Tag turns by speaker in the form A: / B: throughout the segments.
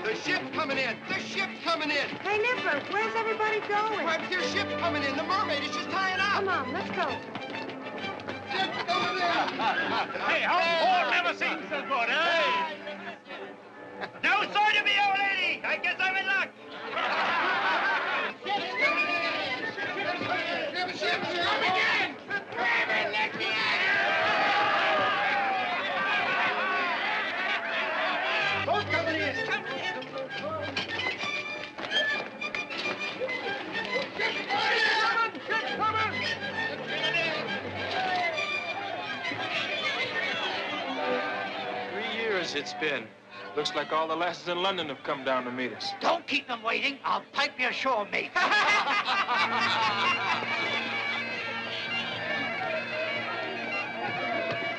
A: The ship's coming in! The ship's coming in!
B: Hey, Nipper, where's everybody going?
A: Webb, your ship's coming in! The mermaid is just tying up!
B: Come on, let's go.
A: Ship's coming in!
C: Hey, how never seen so good, eh? No sign of me, old lady! I guess I'm in luck!
A: Ship's coming in! Grab it, let's get boat's coming in! Ship's coming!
D: 3 years it's been. Looks like all the lasses in London have come down to meet us.
C: Don't keep them waiting. I'll pipe you ashore, mate.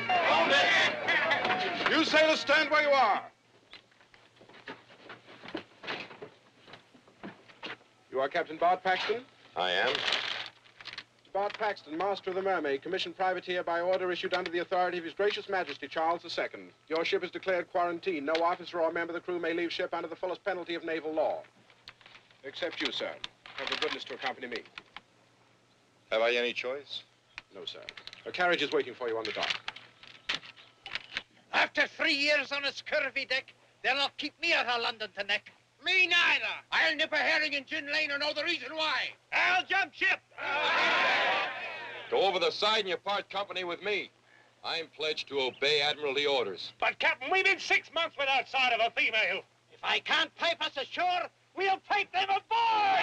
E: Hold it! You sailors stand where you are. You are Captain Bart Paxton?
F: I am.
E: Bart Paxton, master of the Mermaid, commissioned privateer by order issued under the authority of His Gracious Majesty Charles II. Your ship is declared quarantine. No officer or member of the crew may leave ship under the fullest penalty of naval law. Except you, sir. Have the goodness to accompany me.
F: Have I any choice?
E: No, sir. A carriage is waiting for you on the dock.
C: After 3 years on a scurvy deck, they'll not keep me out of London to neck. Me neither. I'll nip a herring in Gin Lane or know the reason why. I'll jump ship.
F: Go over the side and you part company with me. I'm pledged to obey Admiralty orders.
C: But, Captain, we've been 6 months without sight of a female. If I can't pipe us ashore, we'll pipe them aboard!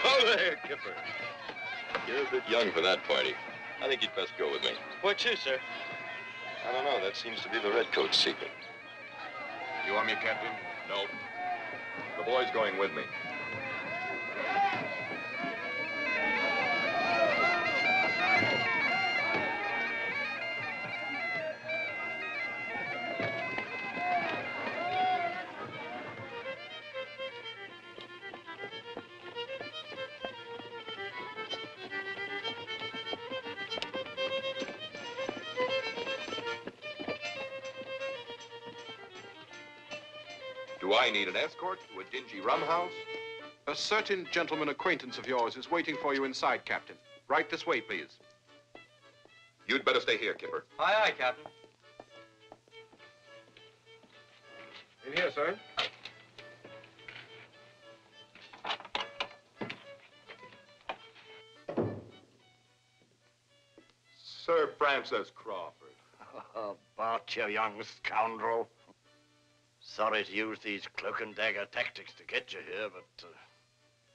F: Oh, there, Kipper. You're a bit young for that party. I think you'd best go with me.
D: Where to, sir?
F: I don't know. That seems to be the Redcoat's secret.
E: You want me, Captain?
F: No. The boy's going with me. Do I need an escort to a dingy rum house?
E: A certain gentleman acquaintance of yours is waiting for you inside, Captain. Right this way, please.
F: You'd better stay here, Kipper.
D: Aye, aye, Captain.
E: In here, sir.
F: Sir Francis Crawford.
G: Oh, Bart, you young scoundrel. Sorry to use these cloak and dagger tactics to get you here, but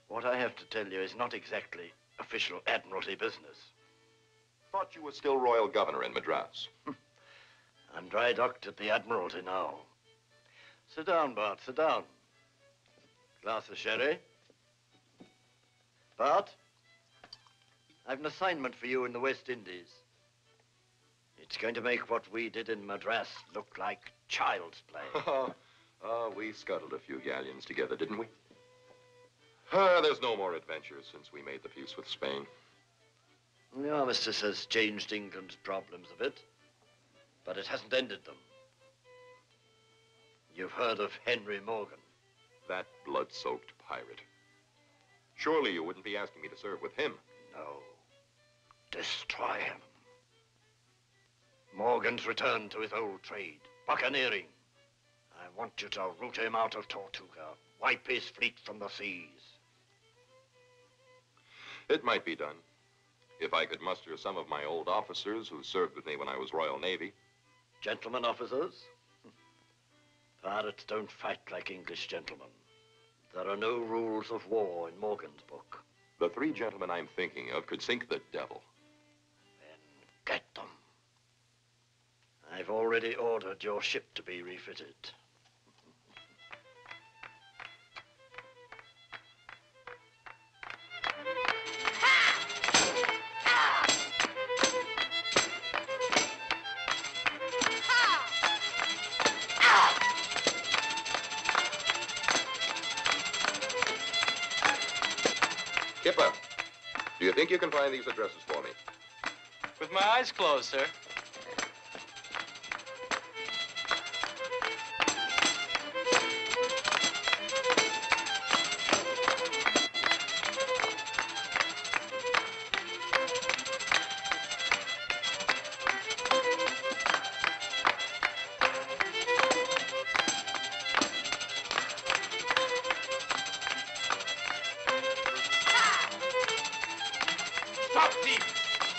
G: what I have to tell you is not exactly official Admiralty business.
F: Thought you were still Royal Governor in Madras.
G: I'm dry docked at the Admiralty now. Sit down, Bart, sit down. Glass of sherry? Bart, I've an assignment for you in the West Indies. It's going to make what we did in Madras look like child's play.
F: We scuttled a few galleons together, didn't we? There's no more adventures since we made the peace with Spain.
G: The armistice has changed England's problems a bit, but it hasn't ended them. You've heard of Henry Morgan.
F: That blood-soaked pirate. Surely you wouldn't be asking me to serve with him.
G: No. Destroy him. Morgan's returned to his old trade, buccaneering. I want you to root him out of Tortuga, wipe his fleet from the seas.
F: It might be done. If I could muster some of my old officers who served with me when I was Royal Navy.
G: Gentlemen officers? Pirates don't fight like English gentlemen. There are no rules of war in Morgan's book.
F: The 3 gentlemen I'm thinking of could sink the devil.
G: Then get them. I've already ordered your ship to be refitted.
F: Kipper, do you think you can find these addresses for me?
D: With my eyes closed, sir.
C: Stop, thief!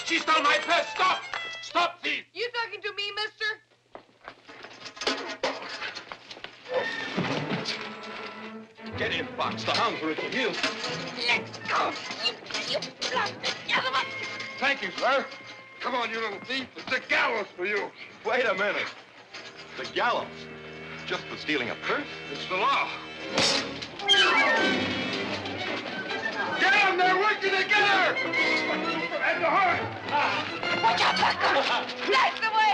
C: She stole my purse! Stop! Stop, thief!
B: You talking to me, mister?
F: Get in, Fox. The hounds are at your heels.
B: Let's go, you blasted gentleman!
C: Thank you, sir. Come on, you little thief. It's the gallows for you.
F: Wait a minute. The gallows. Just for stealing a purse?
C: It's the law. Get them! They're working together! And the horn!
B: Watch out, Bucko! Blast away!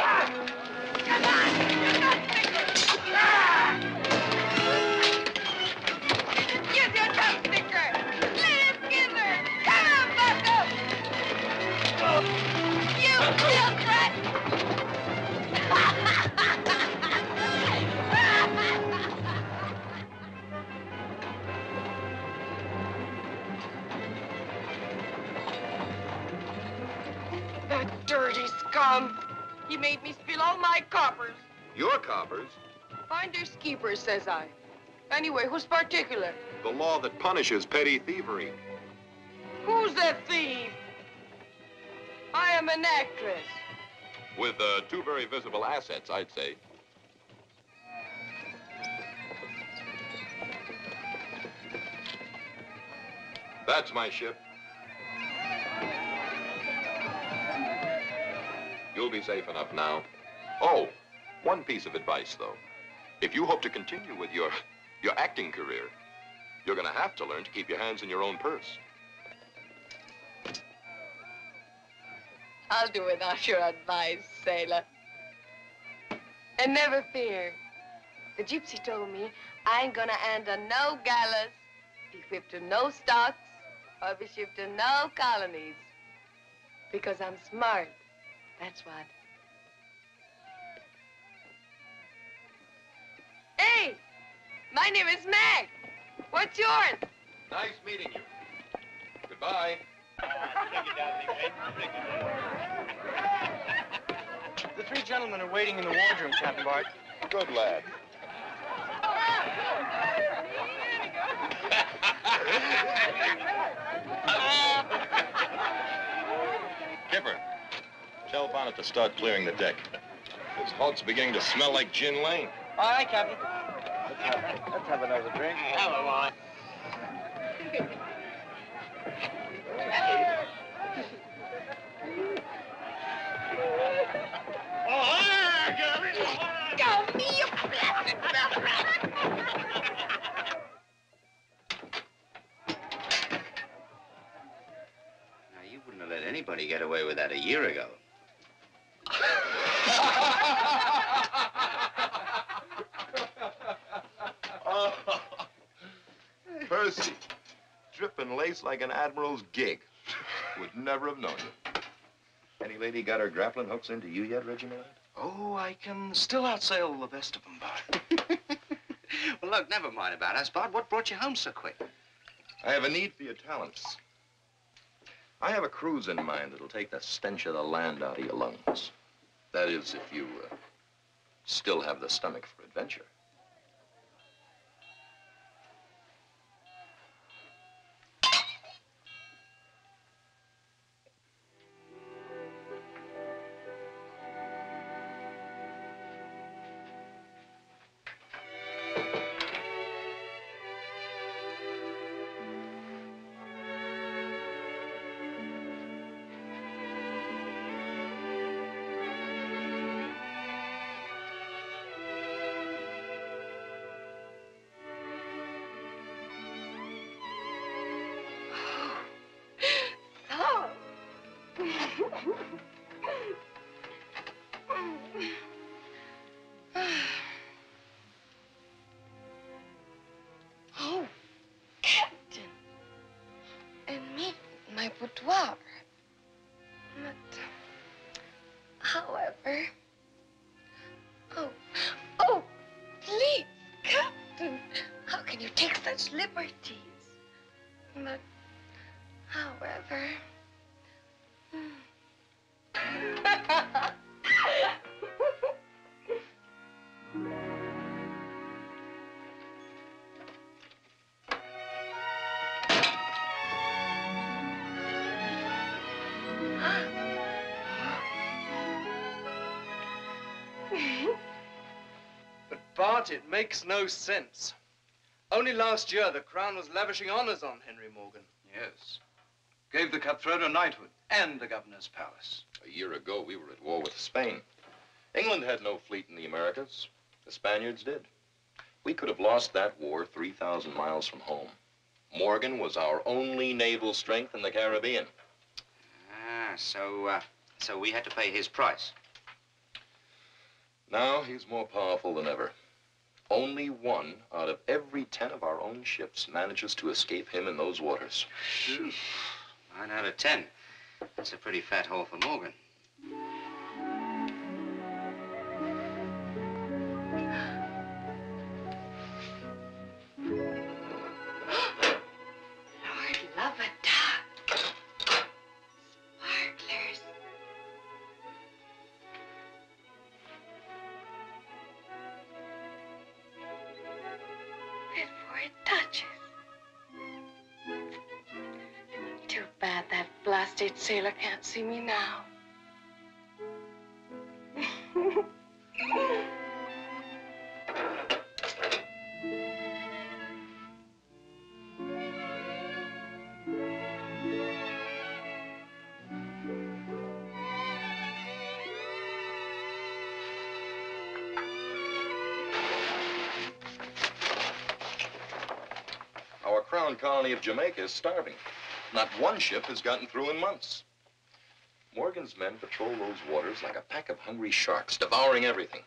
B: Come on! You're not sticker! Use your top sticker! Let him give her! Come on, Bucko! You milk rat! That dirty scum! He made me spill all my coppers.
F: Your coppers?
B: Finders keepers, says I. Anyway, who's particular?
F: The law that punishes petty thievery.
B: Who's the thief? I am an actress.
F: With 2 very visible assets, I'd say. That's my ship. You'll be safe enough now. Oh, one piece of advice, though. If you hope to continue with your acting career, you're going to have to learn to keep your hands in your own purse.
B: I'll do without your advice, sailor. And never fear. The gypsy told me I ain't gonna enter no gallows, be whipped to no stocks, or be shipped to no colonies. Because I'm smart. That's what. Hey! My name is Mac. What's yours?
F: Nice meeting you. Goodbye.
D: The 3 gentlemen are waiting in the wardroom, Captain Bart.
F: Good lad. Tell Bonnet to start clearing the deck. This hulk's beginning to smell like gin lane.
C: All right, Captain.
G: Let's have another drink.
C: Hello, boy.
B: Go me, you blasted
H: Now, you wouldn't have let anybody get away with that a year ago.
F: Oh, Percy, dripping lace like an admiral's gig. Would never have known you. Any lady got her grappling hooks into you yet, Reggie Millard?
H: Oh, I can still outsail the best of them, Bart. Well, look, never mind about us, Bart. What brought you home so quick?
F: I have a need for your talents. I have a cruise in mind that'll take the stench of the land out of your lungs. That is, if you still have the stomach for adventure.
B: Oh, Captain. And me, my boudoir. But, however... Oh, please, Captain. How can you take such liberties? But, however...
I: But, Bart, it makes no sense. Only last year, the Crown was lavishing honors on Henry Morgan.
H: Yes. Gave the cutthroat a knighthood and the governor's palace.
F: A year ago, we were at war with Spain. England had no fleet in the Americas. The Spaniards did. We could have lost that war 3,000 miles from home. Morgan was our only naval strength in the Caribbean.
H: Ah, so we had to pay his price.
F: Now he's more powerful than ever. Only 1 out of every 10 of our own ships manages to escape him in those waters.
H: 9 out of 10. That's a pretty fat haul for Morgan.
B: Lord love a duck. Sparklers. Before it touches. Too bad that blasted sailor can't see me now.
F: Our crown colony of Jamaica is starving. Not 1 ship has gotten through in months. Morgan's men patrol those waters like a pack of hungry sharks, devouring everything.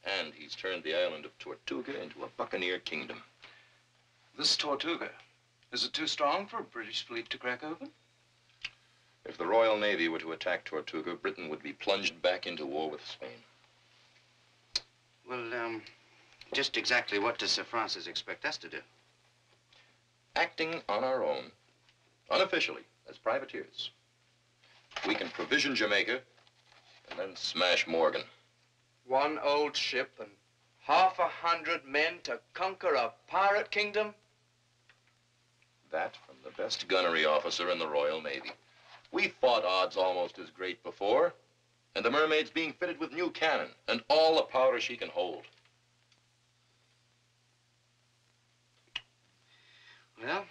F: And he's turned the island of Tortuga into a buccaneer kingdom.
H: This Tortuga, is it too strong for a British fleet to crack open?
F: If the Royal Navy were to attack Tortuga, Britain would be plunged back into war with Spain.
H: Well, just exactly what does Sir Francis expect us to do?
F: Acting on our own, unofficially, as privateers, we can provision Jamaica and then smash Morgan.
I: 1 old ship and 100 men to conquer a pirate kingdom?
F: That from the best gunnery officer in the Royal Navy. We fought odds almost as great before. And the Mermaid's being fitted with new cannon and all the powder she can hold.
H: Well,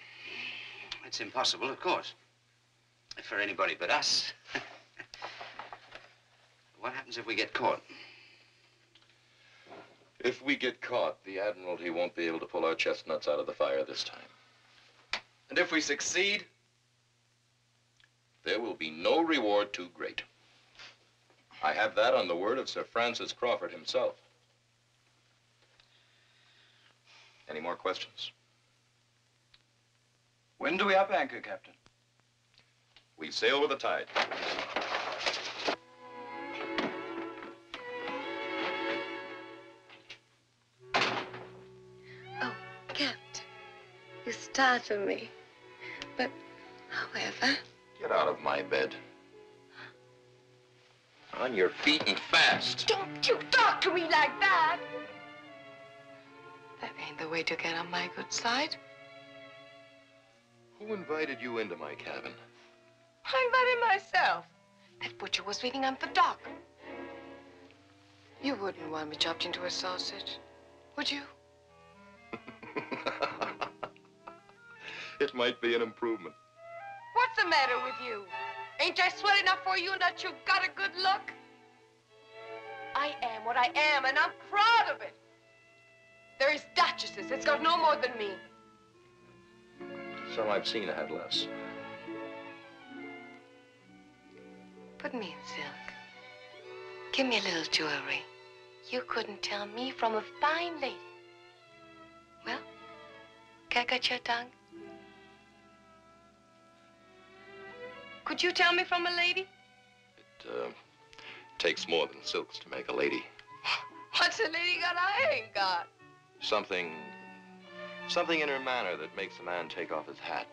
H: it's impossible, of course. For anybody but us. What happens if we get caught?
F: If we get caught, the Admiralty won't be able to pull our chestnuts out of the fire this time.
I: And if we succeed?
F: There will be no reward too great. I have that on the word of Sir Francis Crawford himself. Any more questions?
J: When do we up anchor, Captain?
F: We sail with the tide.
B: Oh, Captain, you startle me. But, however...
F: Get out of my bed. On your feet and fast.
B: Don't you talk to me like that! That ain't the way to get on my good side.
F: Who invited you into my cabin?
B: I invited myself. That butcher was waiting on the dock. You wouldn't want me chopped into a sausage, would you?
F: It might be an improvement.
B: What's the matter with you? Ain't I swell enough for you that you've got a good look? I am what I am, and I'm proud of it. There is duchesses that's got no more than me.
F: Some I've seen had less.
B: Put me in silk. Give me a little jewelry. You couldn't tell me from a fine lady. Well, can I cut your tongue? Could you tell me from a lady?
F: It takes more than silks to make a lady.
B: What's a lady got I ain't got?
F: Something in her manner that makes a man take off his hat.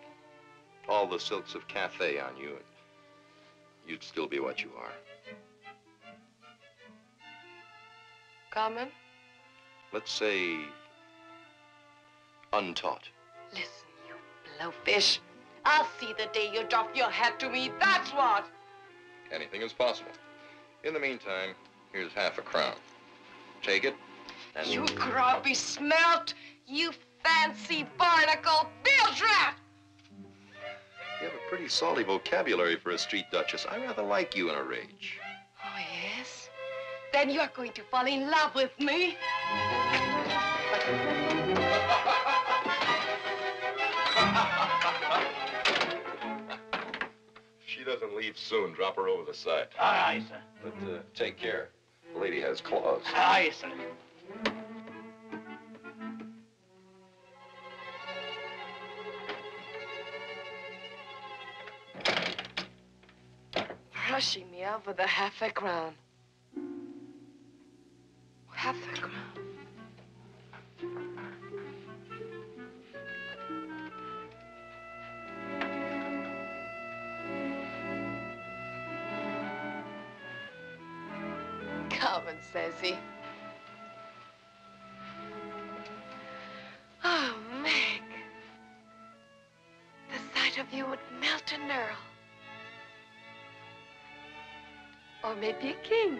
F: All the silks of Cathay on you, and you'd still be what you are.
B: Common?
F: Let's say untaught.
B: Listen, you blowfish. I'll see the day you drop your hat to me, that's what!
F: Anything is possible. In the meantime, here's half a crown. Take it, and...
B: You grubby smelt! You fancy barnacle bilge rat!
F: You have a pretty salty vocabulary for a street duchess. I rather like you in a rage.
B: Oh, yes? Then you're going to fall in love with me.
F: If she doesn't leave soon, drop her over the side.
J: Aye, sir.
F: But take care. The lady has claws.
J: Aye, sir.
B: Rushing me out with a half a crown. Half a crown. Come and says he. Oh, Meg. The sight of you would melt an earl. Or maybe a king.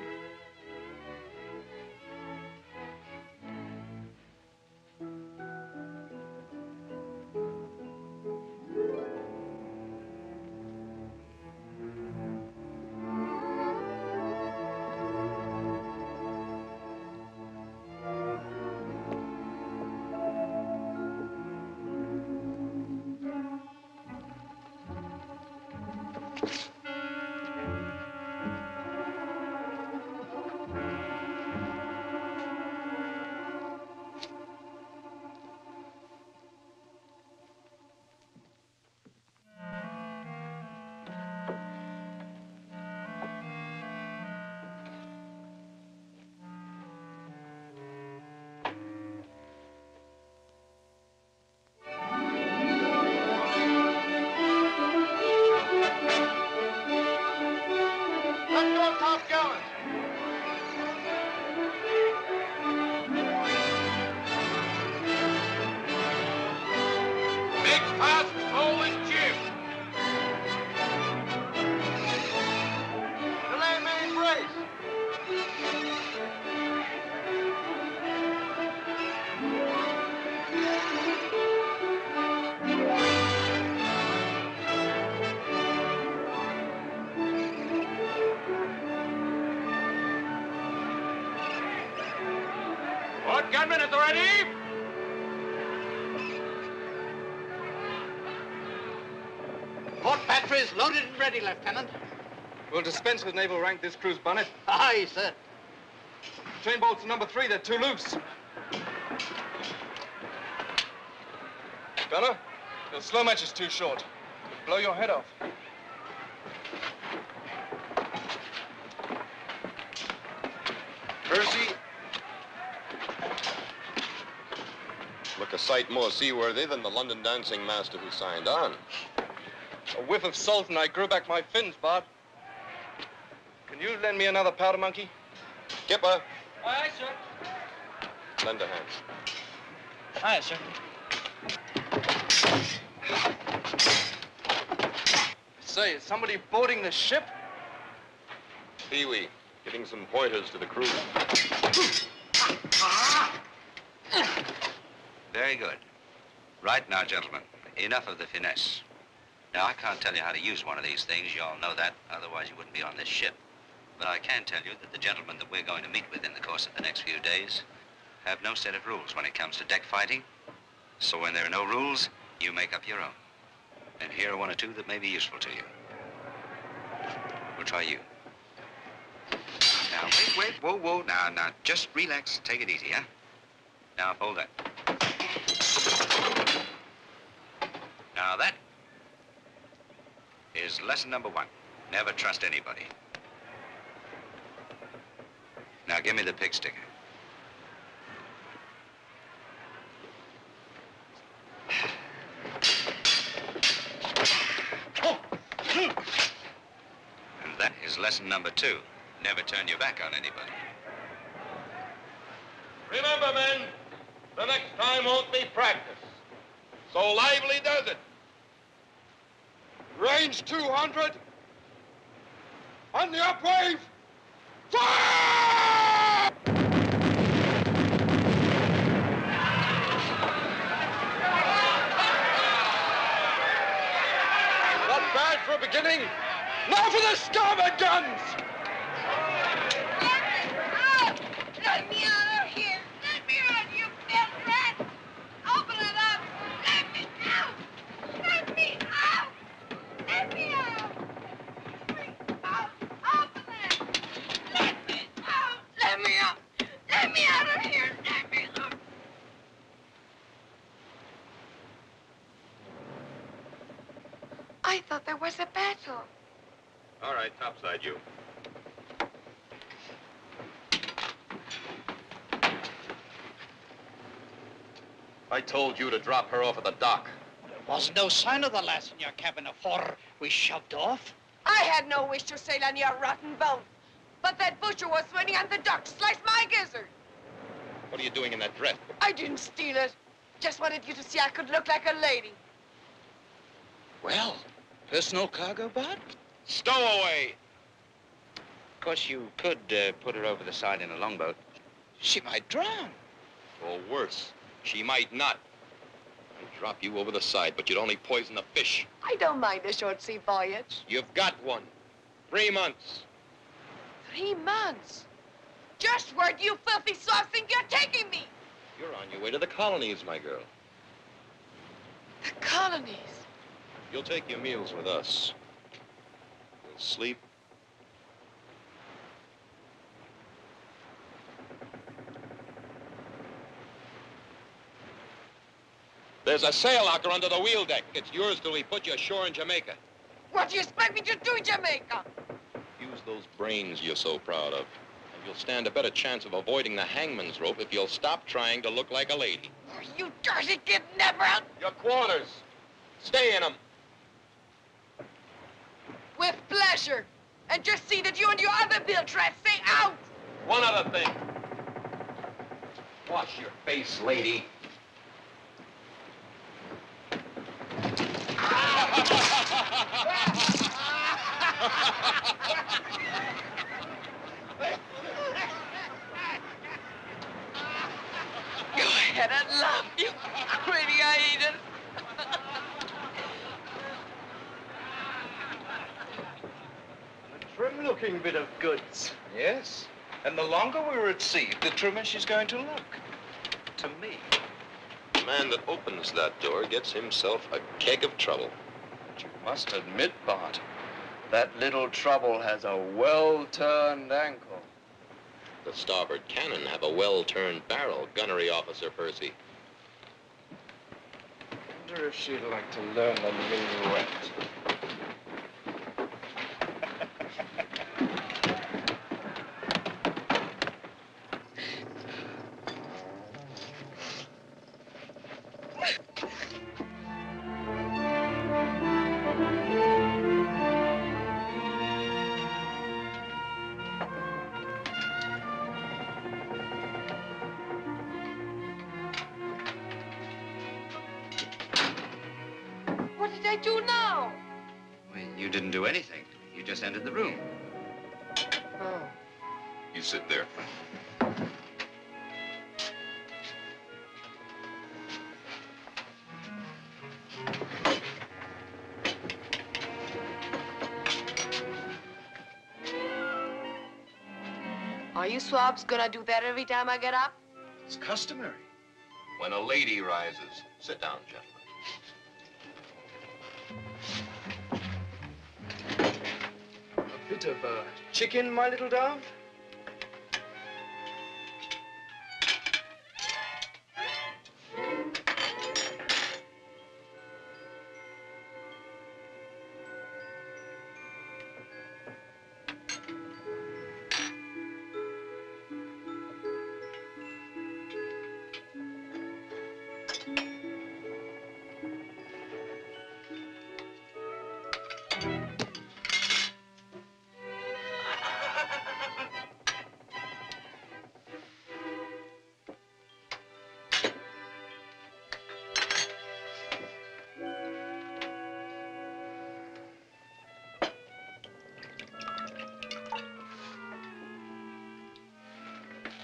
D: Gunmen at the ready!
C: Port battery is loaded and ready, Lieutenant.
I: We'll dispense with naval rank this crew's bonnet.
C: Aye, sir.
I: Chain bolts number 3, they're too loose. Gunner, your slow match is too short. It'll blow your head off.
F: Percy. Look a sight more seaworthy than the London dancing master who signed on.
I: A whiff of salt and I grew back my fins, Bart. Can you lend me another powder monkey?
F: Skipper,
D: Aye, sir.
F: lend a hand.
D: Aye, sir.
I: Say, is somebody boarding the ship?
F: Pee-wee, giving some pointers to the crew.
H: Very good. Right now, gentlemen, enough of the finesse. Now, I can't tell you how to use one of these things. You all know that. Otherwise, you wouldn't be on this ship. But I can tell you that the gentlemen that we're going to meet with in the course of the next few days have no set of rules when it comes to deck fighting. So when there are no rules, you make up your own. And here are one or two that may be useful to you. We'll try you. Now, wait, whoa. Now, just relax. Take it easy, huh? Now, hold that. Now, that is lesson number 1. Never trust anybody. Now, give me the pig sticker. And that is lesson number 2. Never turn your back on anybody.
F: Remember, men, the next time won't be practice. So lively does it.
E: Range 200. On the upwave. Fire! Not bad for a beginning. Now for the starboard guns!
B: Let me out of here! Let me out, you dead rat! Open it up! Let me out! Let me out! Let me out! Open it! Let me out! Let me out! Let me out of here! Let me out! I thought there was a battle.
F: All right, topside you. I told you to drop her off at the dock.
C: Was no sign of the lass in your cabin afore we shoved off.
B: I had no wish to sail on your rotten boat. But that butcher was swimming on the dock, sliced my gizzard.
F: What are you doing in that dress?
B: I didn't steal it. Just wanted you to see I could look like a lady.
C: Well, personal cargo, Bud?
F: Stowaway!
H: Of course, you could put her over the side in a longboat.
C: She might drown.
F: Or worse, she might not. I'd drop you over the side, but you'd only poison the fish.
B: I don't mind a short sea voyage.
F: You've got one. 3 months.
B: 3 months? Just where do you filthy soft think you're taking me?
F: You're on your way to the colonies, my girl.
B: The colonies?
F: You'll take your meals with us. You'll sleep. There's a sail locker under the wheel deck. It's yours till we put you ashore in Jamaica.
B: What do you expect me to do in Jamaica?
F: Use those brains you're so proud of. And you'll stand a better chance of avoiding the hangman's rope if you'll stop trying to look like a lady.
B: Oh, you dirty kidnapper!
F: Your quarters. Stay in them.
B: With pleasure. And just see that you and your other bilge rats stay out!
F: One other thing. Wash your face, lady.
B: Go ahead and laugh, you pretty hyena.
I: A trim-looking bit of goods. Yes. And the longer we're at sea, the trimmer she's going to look. to me.
F: The man that opens that door gets himself a keg of trouble.
I: But you must admit, Bart, that little trouble has a well-turned ankle.
F: The starboard cannon have a well-turned barrel, Gunnery Officer Percy.
I: I wonder if she'd like to learn the minuet.
B: What did I do now?
H: Well, you didn't do anything. You just entered the room.
B: Oh.
F: You sit there.
B: Are you swabs gonna do that every time I get up?
I: It's customary.
F: When a lady rises, sit down, gentlemen.
I: A bit of chicken, my little dove?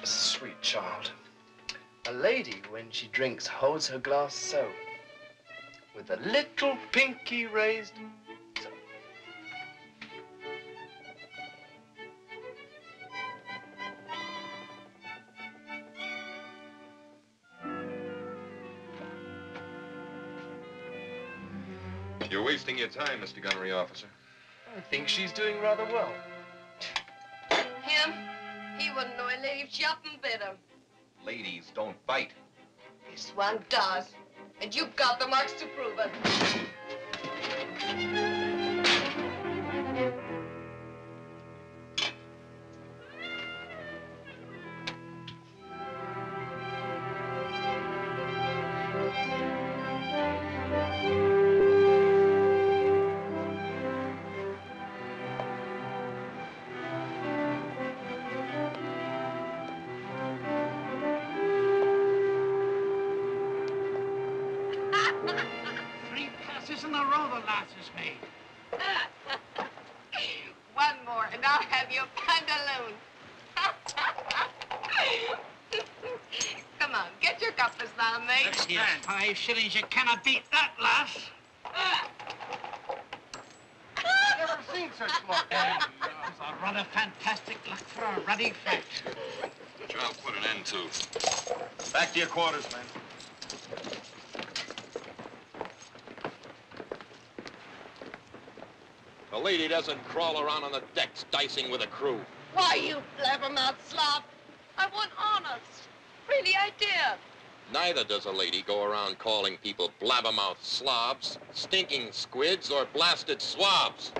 I: Sweet child. A lady, when she drinks, holds her glass so, with a little pinky raised so.
F: You're wasting your time, Mr. Gunnery Officer.
I: I think she's doing rather well.
B: Him? He wouldn't know a lady if she up and bit him.
F: Ladies don't bite.
B: This one does. And you've got the marks to prove it.
C: Passes in a row the lasses made.
B: One more, and I'll have your pantaloons. Come on, get your compass now, mate.
C: Here's 5 shillings. You cannot beat that, lass.
I: Never seen such luck.
C: It's a rather fantastic luck for a ruddy fat.
F: Which I'll put an end to.
G: Back to your quarters, men.
F: A lady doesn't crawl around on the decks dicing with a crew.
B: Why, you blabbermouth slob? I want honest. Really, I did.
F: Neither does a lady go around calling people blabbermouth slobs, stinking squids, or blasted swabs.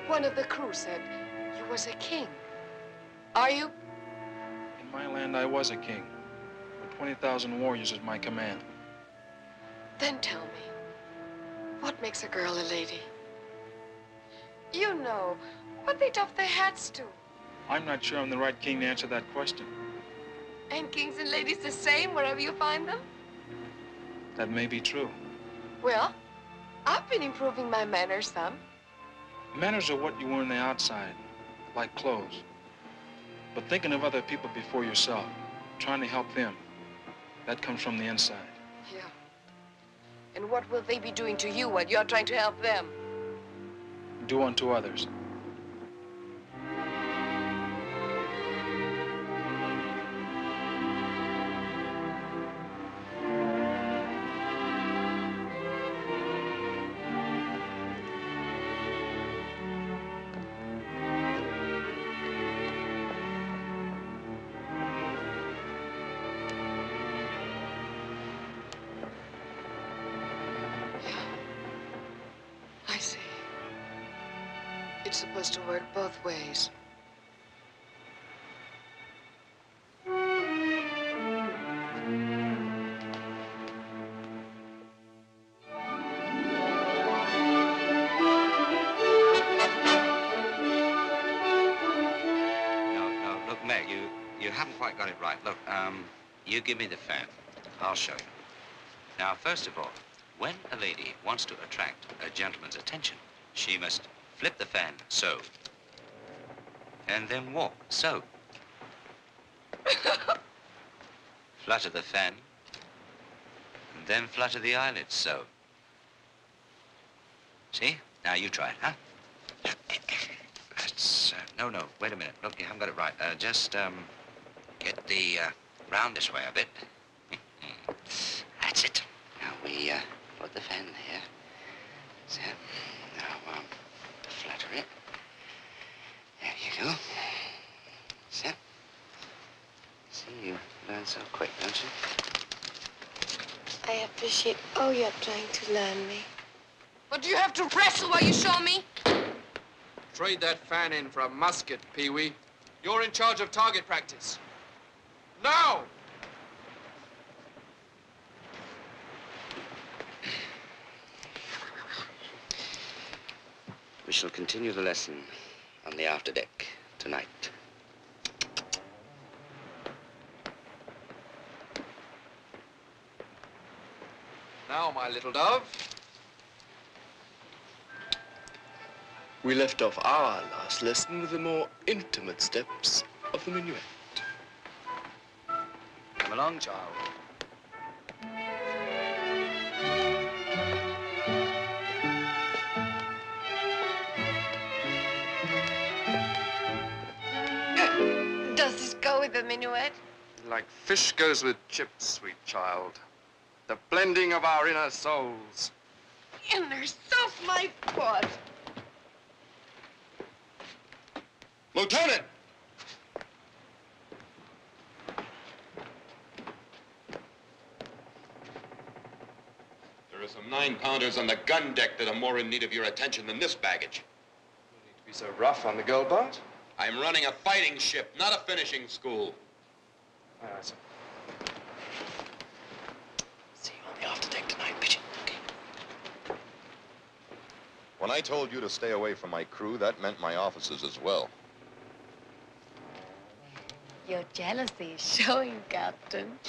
B: One of the crew said you was a king. Are you?
D: In my land, I was a king, with 20,000 warriors at my command.
B: Then tell me, What makes a girl a lady? You know, what they doff their hats to.
D: I'm not sure I'm the right king to answer that question.
B: Ain't kings and ladies the same wherever you find them?
D: That may be true.
B: Well, I've been improving my manners some.
D: Manners are what you wear on the outside, like clothes. But thinking of other people before yourself, trying to help them, that comes from the inside.
B: Yeah. And what will they be doing to you while you're trying to help them?
D: Do unto others.
B: I see. It's supposed to work both ways.
H: No, look, Meg, you haven't quite got it right. Look, you give me the fan. I'll show you. Now, first of all, when a lady wants to attract a gentleman's attention, she must flip the fan, so. And then walk, so. Flutter the fan, and then flutter the eyelids, so. See? Now you try it, huh? That's, no, wait a minute. Look, you haven't got it right. Just, get the, round this way a bit. That's it. Now we, put the fan there. So, now, flutter it. There you go. So. See, you learn so quick, don't you?
B: I appreciate all you're trying to learn me. But do you have to wrestle while you show me?
J: Trade that fan in for a musket, Pee-wee. You're in charge of target practice. Now!
H: We shall continue the lesson on the afterdeck tonight.
J: Now, my little dove.
I: We left off our last lesson with the more intimate steps of the minuet.
H: Come along, child.
B: Does this go with the minuet?
J: Like fish goes with chips, sweet child. The blending of our inner souls.
B: Inner self, my foot.
F: Lieutenant! There are some 9-pounders on the gun deck that are more in need of your attention than this baggage.
J: No need to be so rough on the girl, Bart.
F: I'm running a fighting ship, not a finishing school.
J: Aye, aye, sir.
I: See you on the afterdeck tonight, Pigeon. Okay.
F: When I told you to stay away from my crew, that meant my officers as well.
B: Your jealousy is showing, Captain.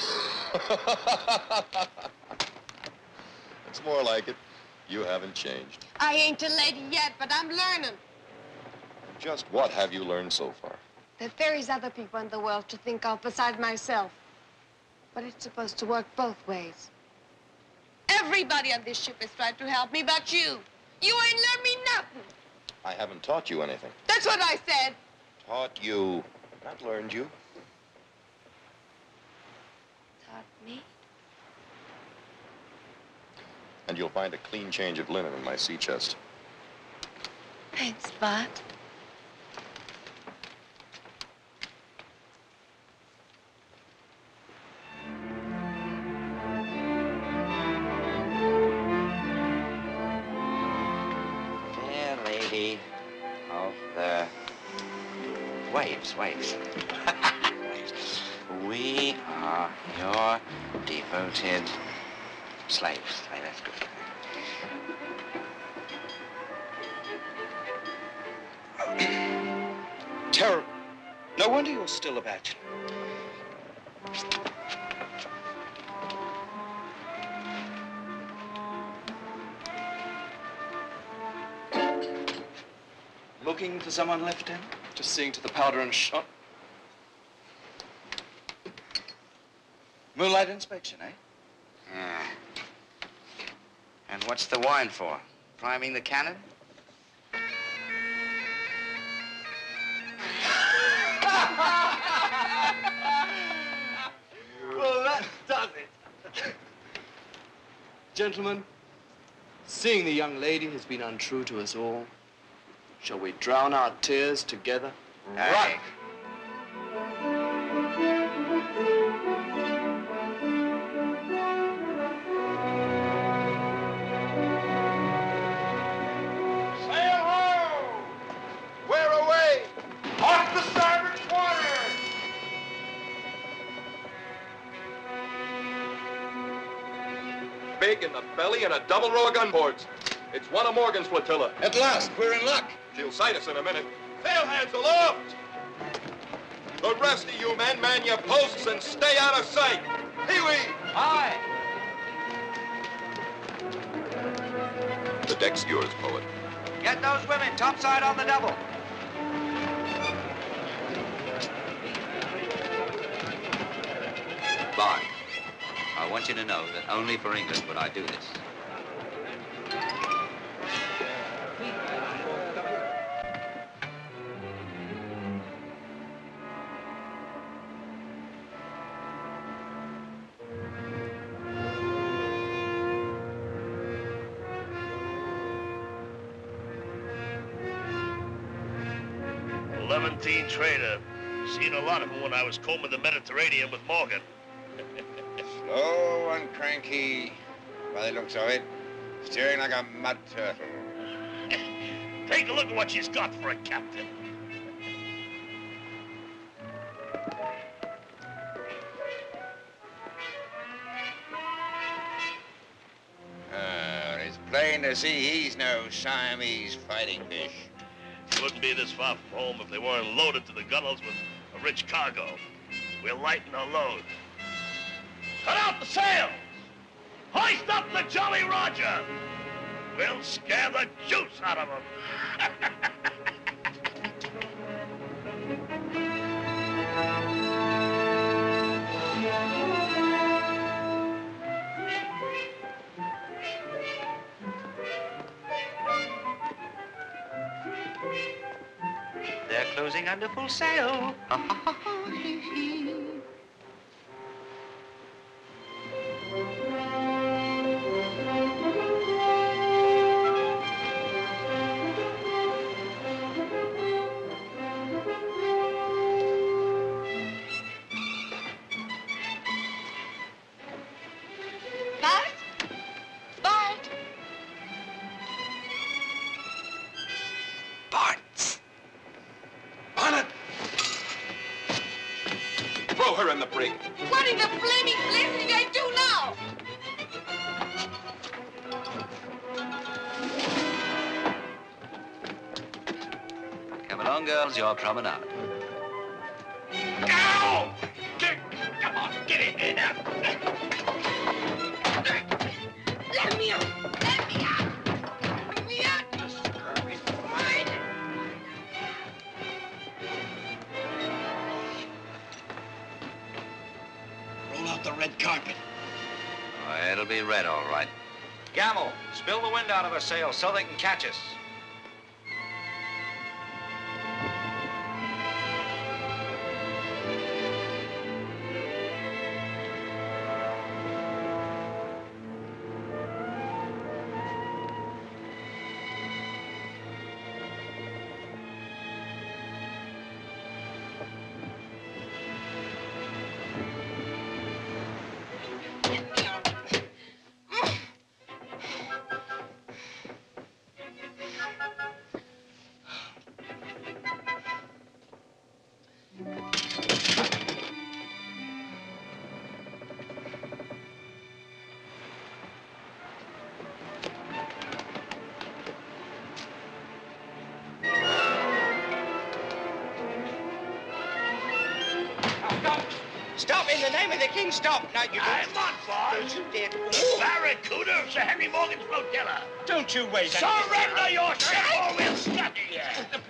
F: It's more like it. You haven't changed.
B: I ain't a lady yet, but I'm learning.
F: Just what have you learned so far?
B: That there is other people in the world to think of besides myself. But it's supposed to work both ways. Everybody on this ship is trying to help me but you. You ain't learned me nothing.
F: I haven't taught you anything.
B: That's what I said.
F: Taught you, not learned you.
B: Taught me?
F: And you'll find a clean change of linen in my sea chest.
B: Thanks, Bart.
H: Fair lady of the waves. We are your devoted slaves. Hey, that's good. Terrible. No wonder you're still a bachelor. Looking for someone, Lieutenant?
I: Just seeing to the powder and shot.
H: Moonlight inspection, eh? Ah. And what's the wine for? Priming the cannon?
I: Well, that does it. Gentlemen, seeing the young lady has been untrue to us all, shall we drown our tears together?
H: Right.
C: Sail ho! We're away! Off the starboard quarter!
F: Big in the belly and a double row of gunboards. It's one of Morgan's flotilla.
H: At last, we're in luck.
F: She'll sight us in a minute. Sail hands aloft! The rest of you men, man your posts and stay out of sight. Pee-wee!
H: Aye.
F: The deck's yours, poet.
H: Get those women topside on the double. Bye. I want you to know that only for England would I do this.
K: Levantine trader. Seen a lot of them when I was combing the Mediterranean with Morgan.
C: Slow and cranky, by the looks of it. Steering like a mud turtle.
K: Take a look at what she's got for a captain.
C: It's plain to see he's no Siamese fighting fish.
K: He wouldn't be this far from home if they weren't loaded to the gunnels with a rich cargo. We'll lighten our load. Cut out the sails! Hoist up the Jolly Roger! We'll scare the juice out of them.
H: They're closing under full sail.
B: Bart? Bart?
F: Bart! On it! Throw her in the brig.
B: What in the flaming blazes did I do now?
H: Come along, girls, your promenade.
K: Ow! Come on, get in here now.
B: Let me out! Let me out! Let me out, you scurvy swine!
K: Roll out the red carpet.
H: Oh, it'll be red, all right. Gamble, spill the wind out of her sails so they can catch us.
C: the name of the king, stop. No, you don't.
K: I'm on, boss.
C: Don't you dare.
K: The Barracuda of Sir Henry Morgan's flotilla.
C: Don't you wait.
K: Surrender your ship or we'll scatter you.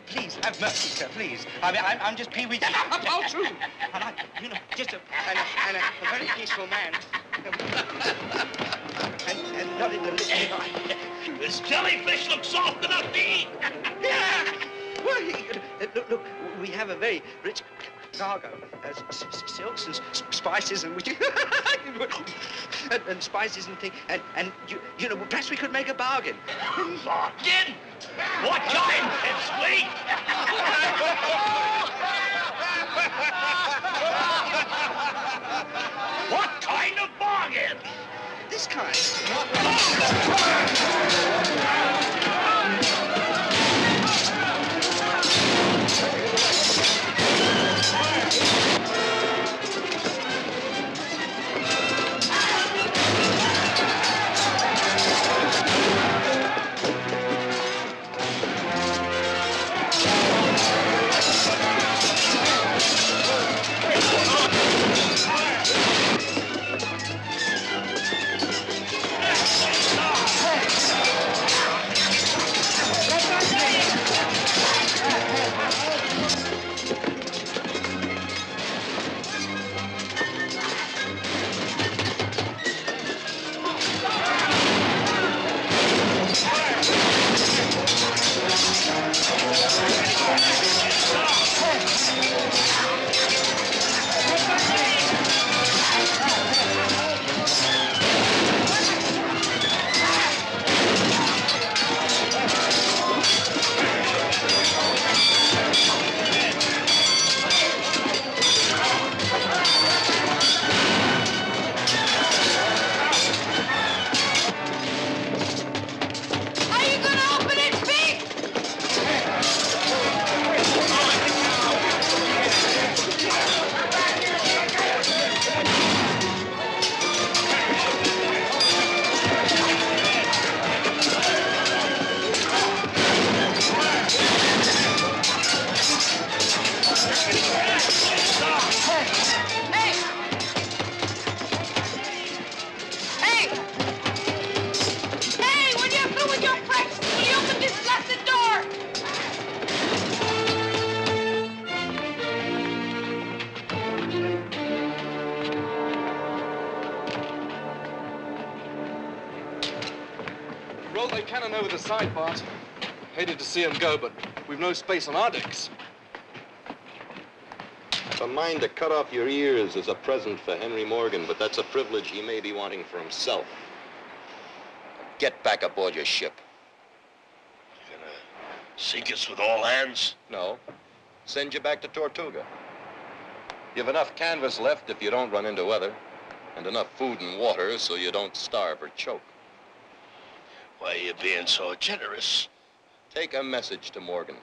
C: Please, have mercy, sir, please. I mean, I'm just Pee-wee. All true. And I, you know, just a very peaceful man. And not in the least.
K: This jellyfish looks soft enough to eat.
C: Yeah. Well, look, we have a very rich cargo, silks and spices and and spices and things, and you know, perhaps we could make a bargain.
K: Bargain? What kind, Pipsqueak? What kind of bargain?
C: This kind.
J: Roll that cannon over the side, Bart. Hated to see him go, but we've no space on our decks.
F: A mind to cut off your ears is a present for Henry Morgan, but that's a privilege he may be wanting for himself. Get back aboard your ship.
K: You gonna sink us with all hands?
F: No. Send you back to Tortuga. You've enough canvas left if you don't run into weather, and enough food and water so you don't starve or choke.
K: Why are you being so generous?
F: Take a message to Morgan.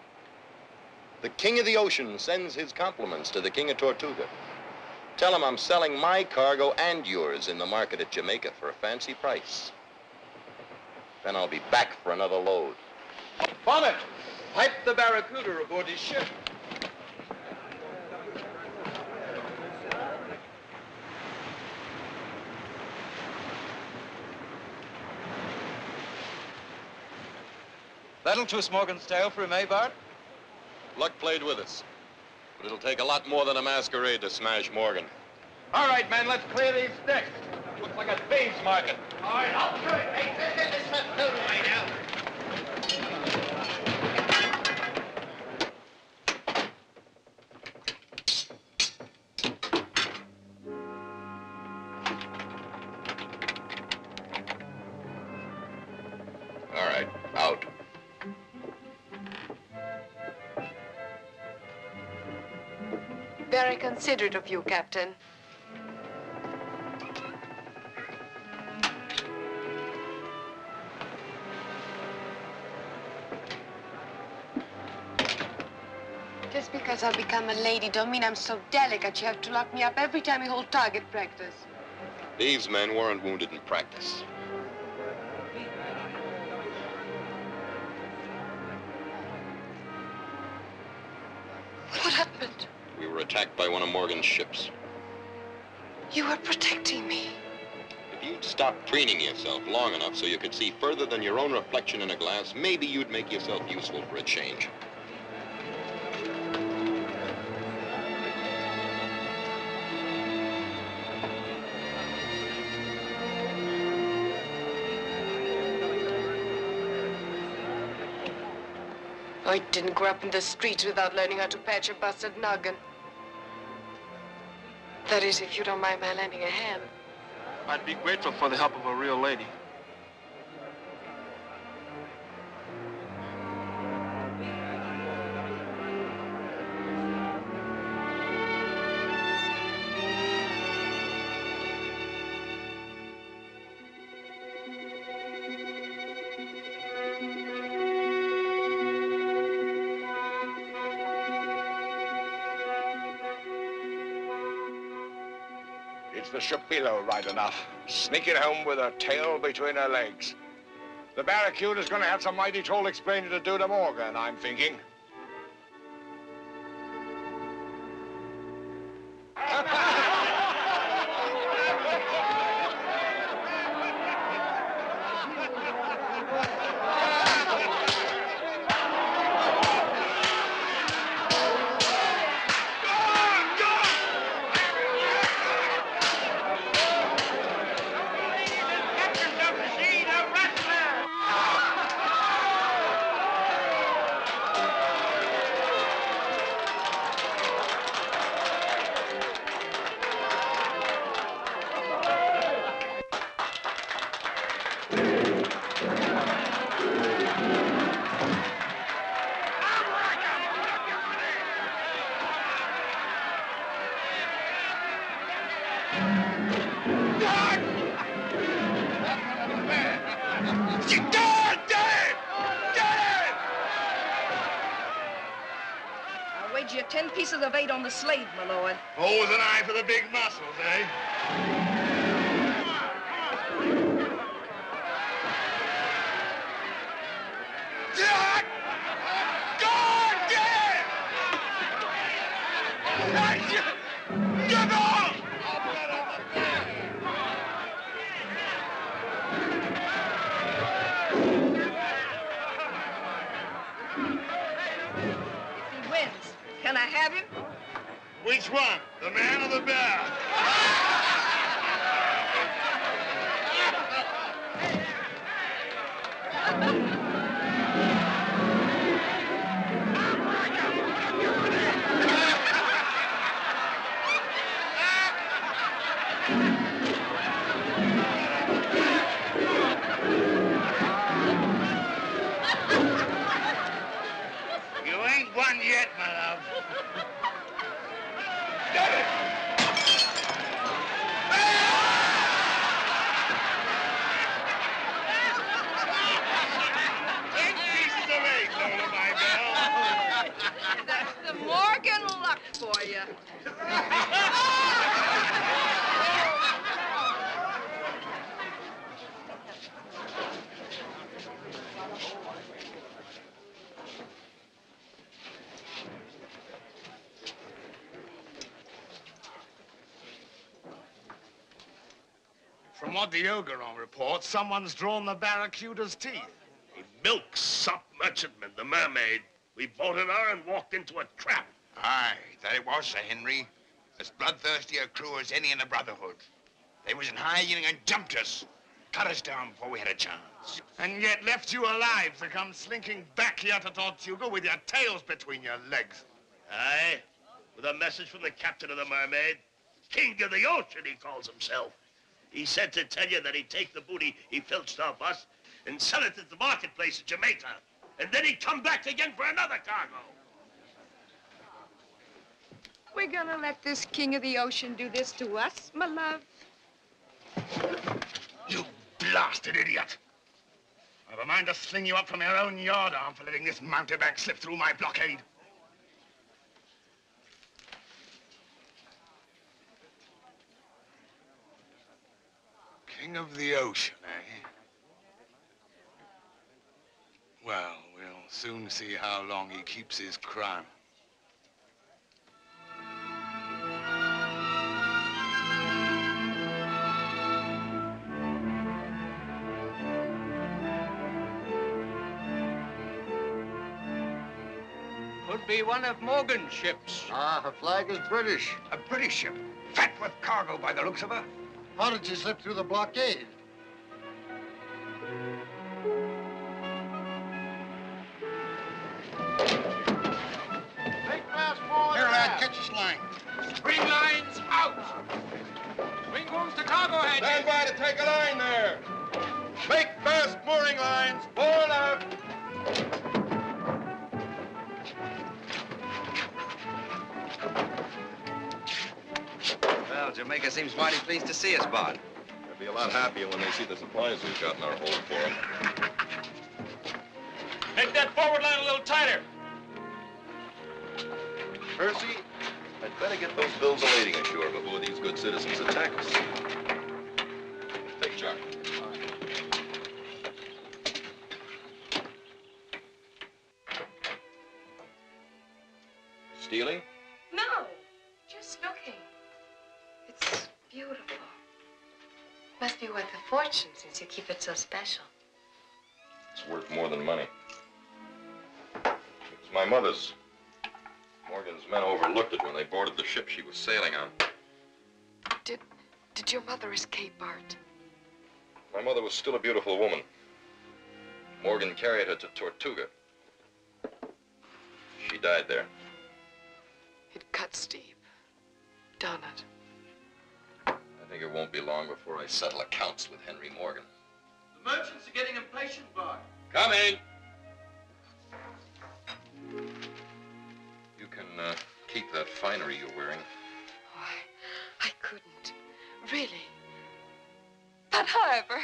F: The King of the Ocean sends his compliments to the King of Tortuga. Tell him I'm selling my cargo and yours in the market at Jamaica for a fancy price. Then I'll be back for another load.
J: Bonnet, pipe the Barracuda aboard his ship.
L: That'll twist Morgan's tail for him, eh, Bart?
F: Luck played with us. But it'll take a lot more than a masquerade to smash Morgan.
J: All right, man, let's clear these decks. Looks like a thieves' market.
C: All right, I'll do it. Hey, this left no way now.
F: All right, out.
B: Very considerate of you, Captain. Just because I've become a lady don't mean I'm so delicate you have to lock me up every time you hold target practice.
F: These men weren't wounded in practice.
B: What happened?
F: We were attacked by one of Morgan's ships.
B: You were protecting me.
F: If you'd stop preening yourself long enough so you could see further than your own reflection in a glass, maybe you'd make yourself useful for a change.
B: I didn't grow up in the streets without learning how to patch a busted noggin. That is, if you don't mind my lending a hand.
D: I'd be grateful for the help of a real lady.
M: It's the ship below, right enough. Sneaking home with her tail between her legs. The Barracuda's gonna have some mighty tall explaining to do to Morgan, I'm thinking.
N: I'll wager you 10 pieces of 8 on the slave, my lord.
M: Always an eye for the big muscles, eh?
N: If he wins, can I have him?
M: Which one? The man or the bear?
C: You ain't won yet, my love.
N: That's the Morgan luck for you.
M: From what the Ogeron reports, someone's drawn the Barracuda's teeth.
K: A milk sop merchantman, the Mermaid. We boarded her and walked into a trap.
O: Aye, that it was, Sir Henry. As bloodthirsty a crew as any in the Brotherhood. They was in hiding and jumped us. Cut us down before we had a chance.
M: And yet left you alive to come slinking back here to Tortuga with your tails between your legs.
K: Aye, with a message from the captain of the Mermaid. King of the ocean, he calls himself. He said to tell you that he'd take the booty he filched off us and sell it at the marketplace in Jamaica. And then he'd come back again for another cargo.
B: We're gonna let this king of the ocean do this to us, my love.
M: You blasted idiot. I've a mind to sling you up from your own yardarm for letting this mountebank slip through my blockade. King of the ocean, eh? Well, we'll soon see how long he keeps his crown.
C: Could be one of Morgan's ships.
O: Ah, her flag is British.
C: A British ship. Fat with cargo by the looks of her.
O: How did she slip through the blockade?
C: Here, lad, catch this line. Spring lines out. Swing booms to cargo hatches.
F: Stand by to take a line there. Make fast mooring lines. Forward out.
H: Well, Jamaica seems mighty pleased to see us, Bart.
F: They'll be a lot happier when they see the supplies we've got in our hold for them.
L: Make that forward line a little tighter.
F: Percy, I'd better get those bills of lading ashore before these good citizens attack us. Take charge. Stealing?
B: No, just looking. It's beautiful. Must be worth a fortune since you keep it so special.
F: It's worth more than money. It was my mother's. Morgan's men overlooked it when they boarded the ship she was sailing on.
B: Did your mother escape, Bart?
F: My mother was still a beautiful woman. Morgan carried her to Tortuga. She died there.
B: It cuts deep, don't it?
F: I think it won't be long before I settle accounts with Henry Morgan.
L: The merchants are getting impatient, Bart.
F: Come in. You can keep that finery you're wearing.
B: Oh, I couldn't. Really. But however...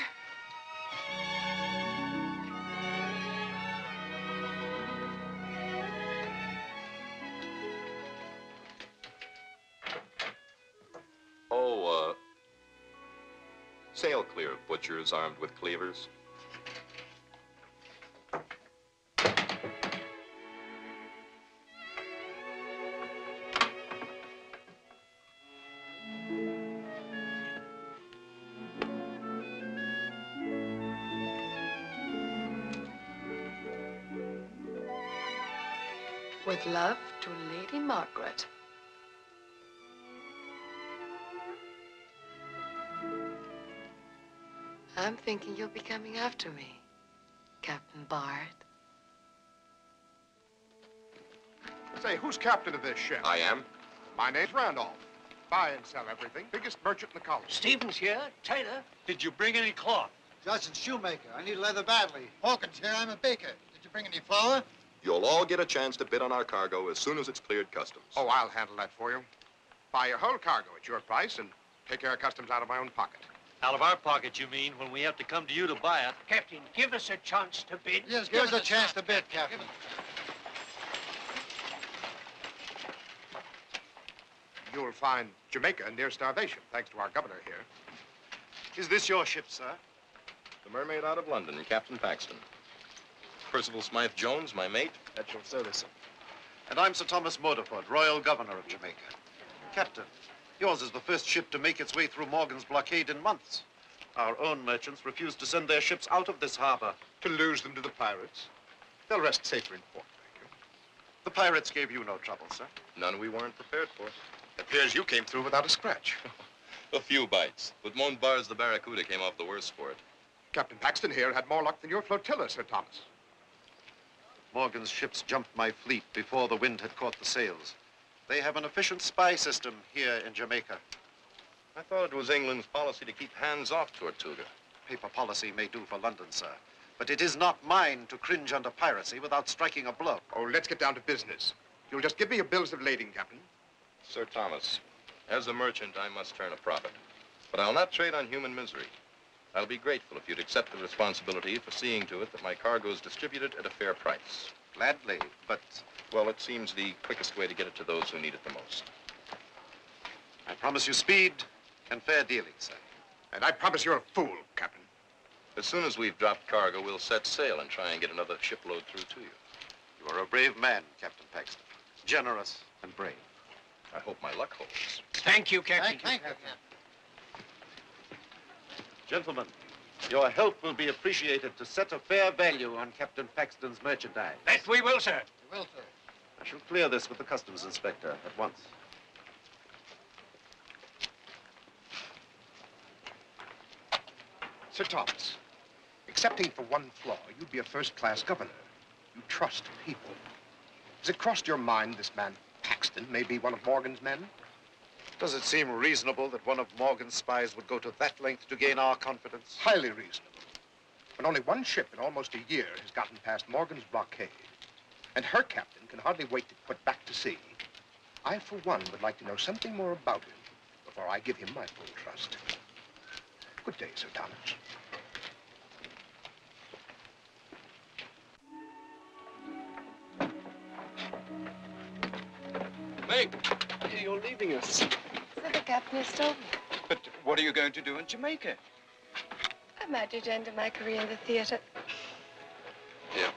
F: Oh, sail clear of butchers armed with cleavers.
B: With love to Lady Margaret. I'm thinking you'll be coming after me, Captain Bart.
E: Say, who's captain of this ship?
F: I am.
E: My name's Randolph. Buy and sell everything. Biggest merchant in the colony.
C: Stevens here. Taylor.
L: Did you bring any cloth?
O: Johnson's shoemaker. I need leather badly. Hawkins here. I'm a baker. Did you bring any flour?
F: You'll all get a chance to bid on our cargo as soon as it's cleared customs.
E: Oh, I'll handle that for you. Buy your whole cargo at your price and take care of customs out of my own pocket.
L: Out of our pocket, you mean, when we have to come to you to buy it.
C: Captain, give us a chance to bid.
O: Yes, give us a chance to bid, Captain.
E: You'll find Jamaica near starvation, thanks to our governor here.
G: Is this your ship, sir?
F: The Mermaid out of London, Captain Paxton. Percival Smythe Jones, my mate.
I: At your service, sir.
G: And I'm Sir Thomas Motorford, Royal Governor of Jamaica. Captain, yours is the first ship to make its way through Morgan's blockade in months. Our own merchants refuse to send their ships out of this harbor.
E: To lose them to the pirates. They'll rest safer in port, thank you.
G: The pirates gave you no trouble, sir.
F: None we weren't prepared for.
E: Appears you came through without a scratch.
F: A few bites, but Montbar's the Barracuda came off the worst for it.
E: Captain Paxton here had more luck than your flotilla, Sir Thomas.
G: Morgan's ships jumped my fleet before the wind had caught the sails. They have an efficient spy system here in Jamaica.
F: I thought it was England's policy to keep hands off Tortuga.
G: Paper policy may do for London, sir. But it is not mine to cringe under piracy without striking a blow.
E: Oh, let's get down to business. You'll just give me your bills of lading, Captain.
F: Sir Thomas, as a merchant, I must turn a profit. But I'll not trade on human misery. I'll be grateful if you'd accept the responsibility for seeing to it that my cargo is distributed at a fair price.
G: Gladly, but...
F: Well, it seems the quickest way to get it to those who need it the most.
G: I promise you speed and fair dealing, sir.
E: And I promise you're a fool, Captain.
F: As soon as we've dropped cargo, we'll set sail and try and get another shipload through to you.
G: You are a brave man, Captain Paxton. Generous and brave.
F: I hope my luck holds.
C: Thank you, Captain.
O: Thank you.
G: Gentlemen, your help will be appreciated to set a fair value on Captain Paxton's merchandise.
C: That we will, sir.
O: You will, sir.
P: I shall clear this with the customs inspector at once.
Q: Sir Thomas, excepting for one flaw, you'd be a first-class governor. You trust people. Has it crossed your mind this man Paxton may be one of Morgan's men?
P: Does it seem reasonable that one of Morgan's spies would go to that length to gain our confidence?
Q: Highly reasonable. When only one ship in almost a year has gotten past Morgan's blockade, and her captain can hardly wait to put back to sea, I, for one, would like to know something more about him before I give him my full trust. Good day, Sir Thomas.
J: Meg, you're leaving us.
B: So the captain has told me.
J: But what are you going to do in Jamaica?
B: I might just end my career in the theater.
J: Here.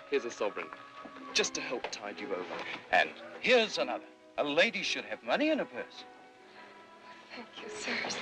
J: Here's a sovereign. Just to help tide you over.
R: And here's another. A lady should have money in her purse.
B: Thank you, sirs.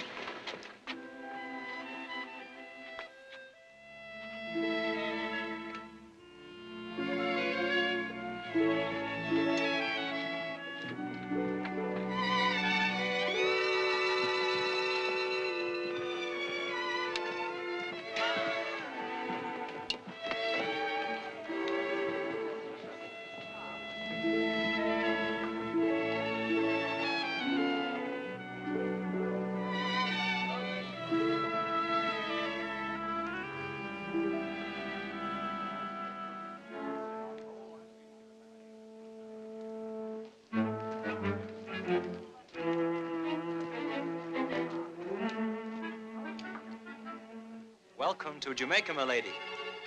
S: Welcome to Jamaica, my lady.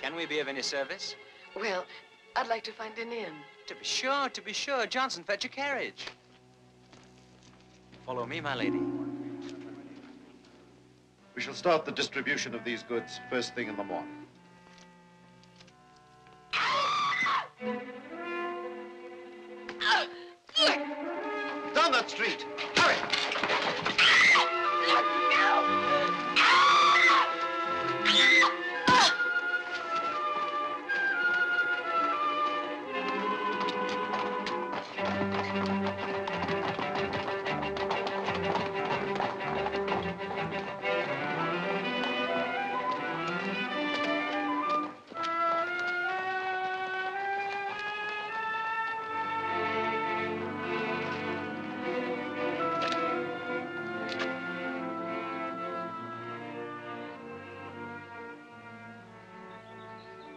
S: Can we be of any service?
B: Well, I'd like to find an inn.
S: To be sure. Johnson, fetch a carriage. Follow me, my lady.
P: We shall start the distribution of these goods first thing in the morning. Down that street! Hurry!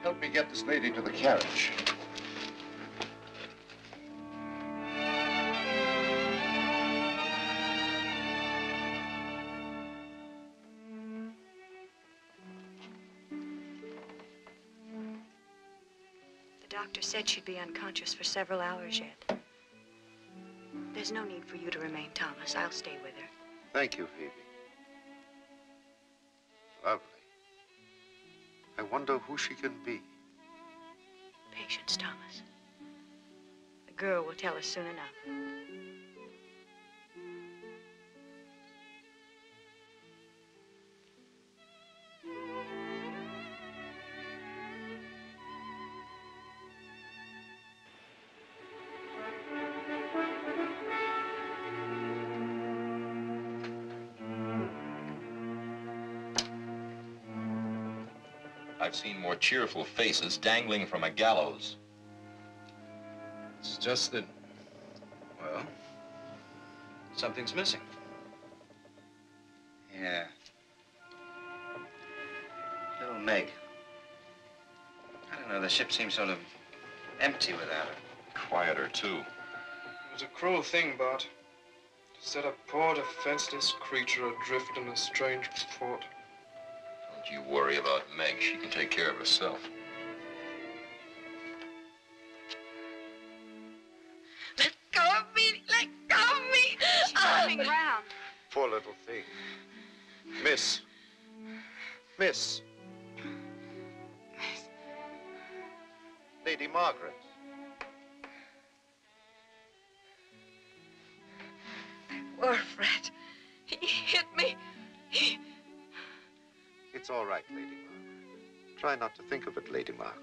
P: Help me get this lady to the carriage.
T: The doctor said she'd be unconscious for several hours yet. There's no need for you to remain, Thomas. I'll stay with her.
P: Thank you, Phoebe. Lovely. I wonder who she can be.
T: Patience, Thomas. The girl will tell us soon enough.
F: I've seen more cheerful faces dangling from a gallows.
D: It's just that, well, something's missing.
H: Yeah. Little Meg. I don't know, the ship seems sort of empty without her.
F: Quieter, too.
D: It was a cruel thing, Bart, to set a poor defenseless creature adrift in a strange port.
F: Don't you worry about Meg. She can take care of herself.
B: Let go of me! Let go of me!
T: She's turning round.
P: Poor little thing. Miss. Miss. Lady Margaret.
B: Poor Fred. He hit me.
P: It's all right, Lady Margaret. Try not to think of it, Lady Margaret.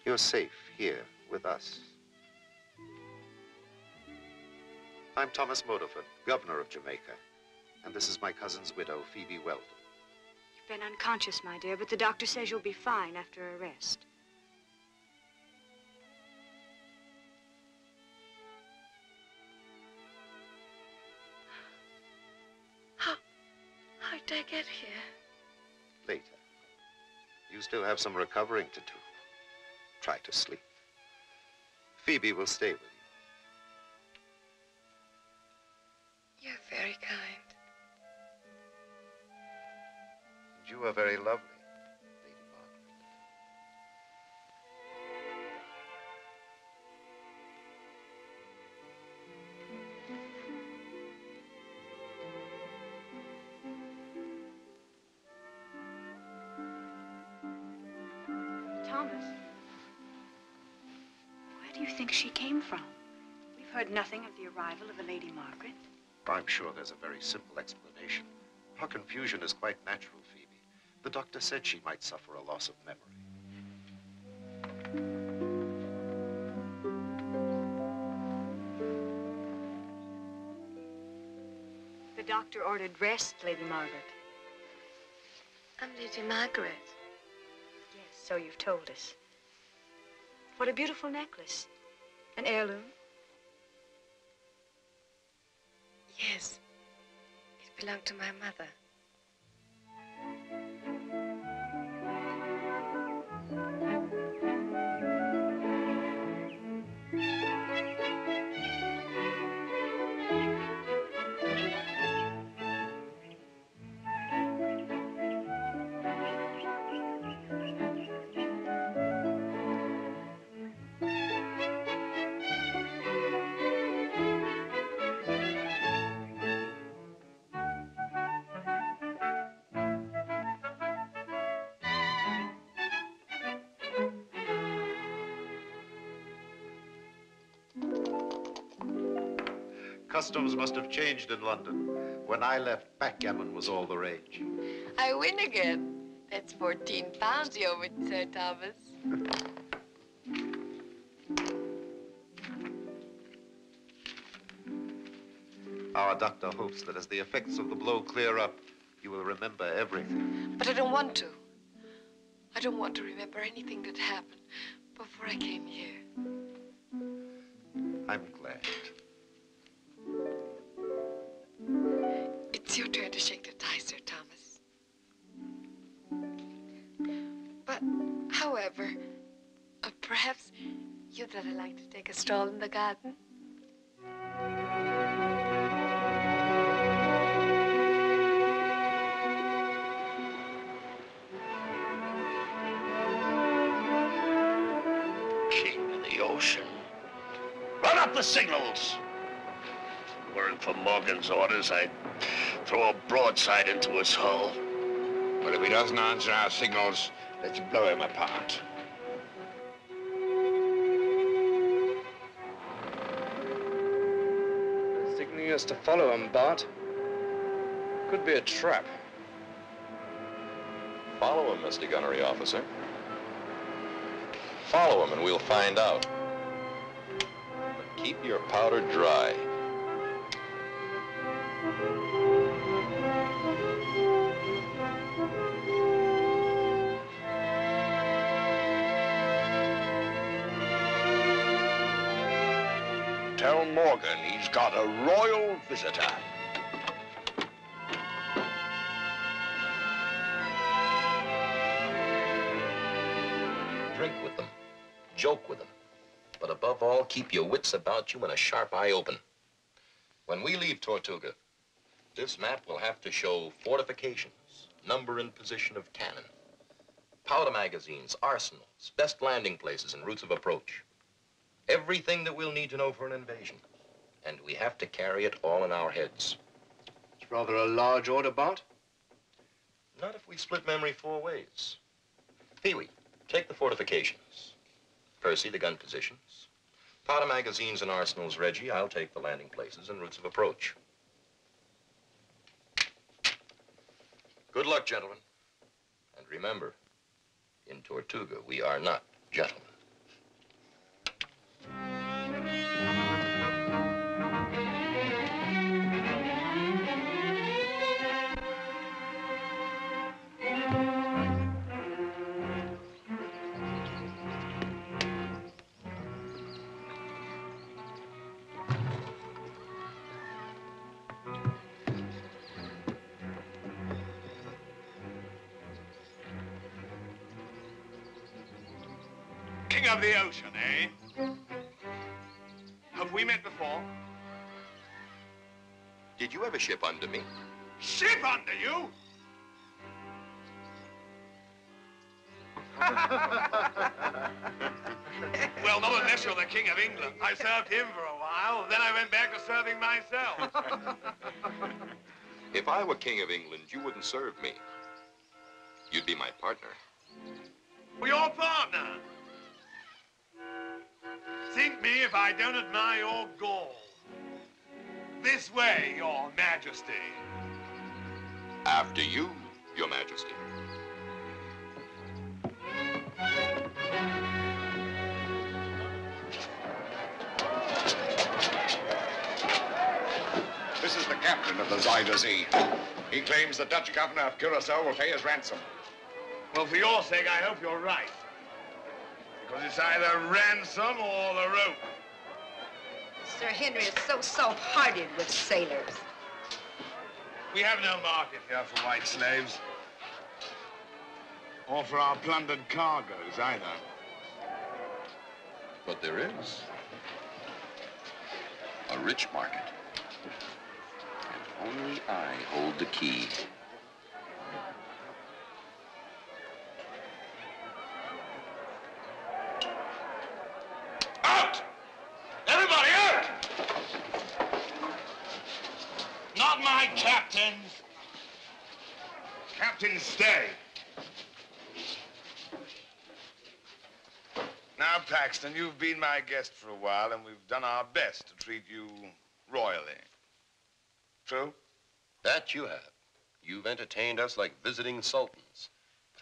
P: You're safe here with us. I'm Thomas Motorford, governor of Jamaica. And this is my cousin's widow, Phoebe Weldon.
T: You've been unconscious, my dear, but the doctor says you'll be fine after arrest.
B: How did I get here?
P: Later. You still have some recovering to do. Try to sleep. Phoebe will stay with you.
B: You're very kind.
P: And you are very lovely, Lady Margaret.
T: Thomas, where do you think she came from? We've heard nothing of the arrival of the Lady Margaret.
P: I'm sure there's a very simple explanation. Her confusion is quite natural, Phoebe. The doctor said she might suffer a loss of memory.
T: The doctor ordered rest, Lady Margaret.
B: I'm Lady Margaret.
T: Yes, so you've told us. What a beautiful necklace. An heirloom?
B: Yes. It belonged to my mother.
P: Customs must have changed in London. When I left, backgammon was all the rage.
B: I win again. That's 14 pounds you owe it, Sir Thomas.
P: Our doctor hopes that as the effects of the blow clear up, you will remember everything.
B: But I don't want to. I don't want to remember anything that happened before I came here.
P: I'm glad.
B: It's your turn to shake the tie, Sir Thomas. But, however, perhaps you'd rather like to take a stroll in the garden?
K: King of the ocean. Run up the signals! Weren't for Morgan's orders, I'd throw a broadside into his hull.
M: Well, if he doesn't answer our signals, let's blow him apart.
D: They're signaling us to follow him, Bart. Could be a trap.
F: Follow him, Mr. Gunnery Officer. Follow him and we'll find out. But keep your powder dry.
M: Tell Morgan he's got a royal visitor.
F: Drink with them. Joke with them. But above all, keep your wits about you and a sharp eye open. When we leave Tortuga, this map will have to show fortifications, number and position of cannon, powder magazines, arsenals, best landing places and routes of approach. Everything that we'll need to know for an invasion. And we have to carry it all in our heads.
I: It's rather a large order, Bart.
F: Not if we split memory 4 ways. Pee-wee, take the fortifications. Percy, the gun positions. Powder magazines and arsenals, Reggie. I'll take the landing places and routes of approach. Good luck, gentlemen. And remember, in Tortuga, we are not gentlemen.
O: of the ocean, eh? Have we met before?
F: Did you ever ship under me?
O: Ship under you? Well, not unless you're the King of England. I served him for a while, then I went back to serving myself.
F: If I were King of England, you wouldn't serve me. You'd be my partner.
O: Your partner? Sink me if I don't admire your gall. This way, Your Majesty.
F: After you, Your Majesty.
M: This is the captain of the Zuyder Zee. He claims the Dutch governor of Curacao will pay his ransom.
O: Well, for your sake, I hope you're right. Because it's either ransom or the rope.
N: Sir Henry is so soft-hearted with sailors.
O: We have no market here for white slaves. Or for our plundered cargoes, either.
F: But there is a rich market. And only I hold the key.
O: Out! Everybody out! Not my captains. Captains, stay. Now, Paxton, you've been my guest for a while, and we've done our best to treat you royally. True?
F: That you have. You've entertained us like visiting sultans.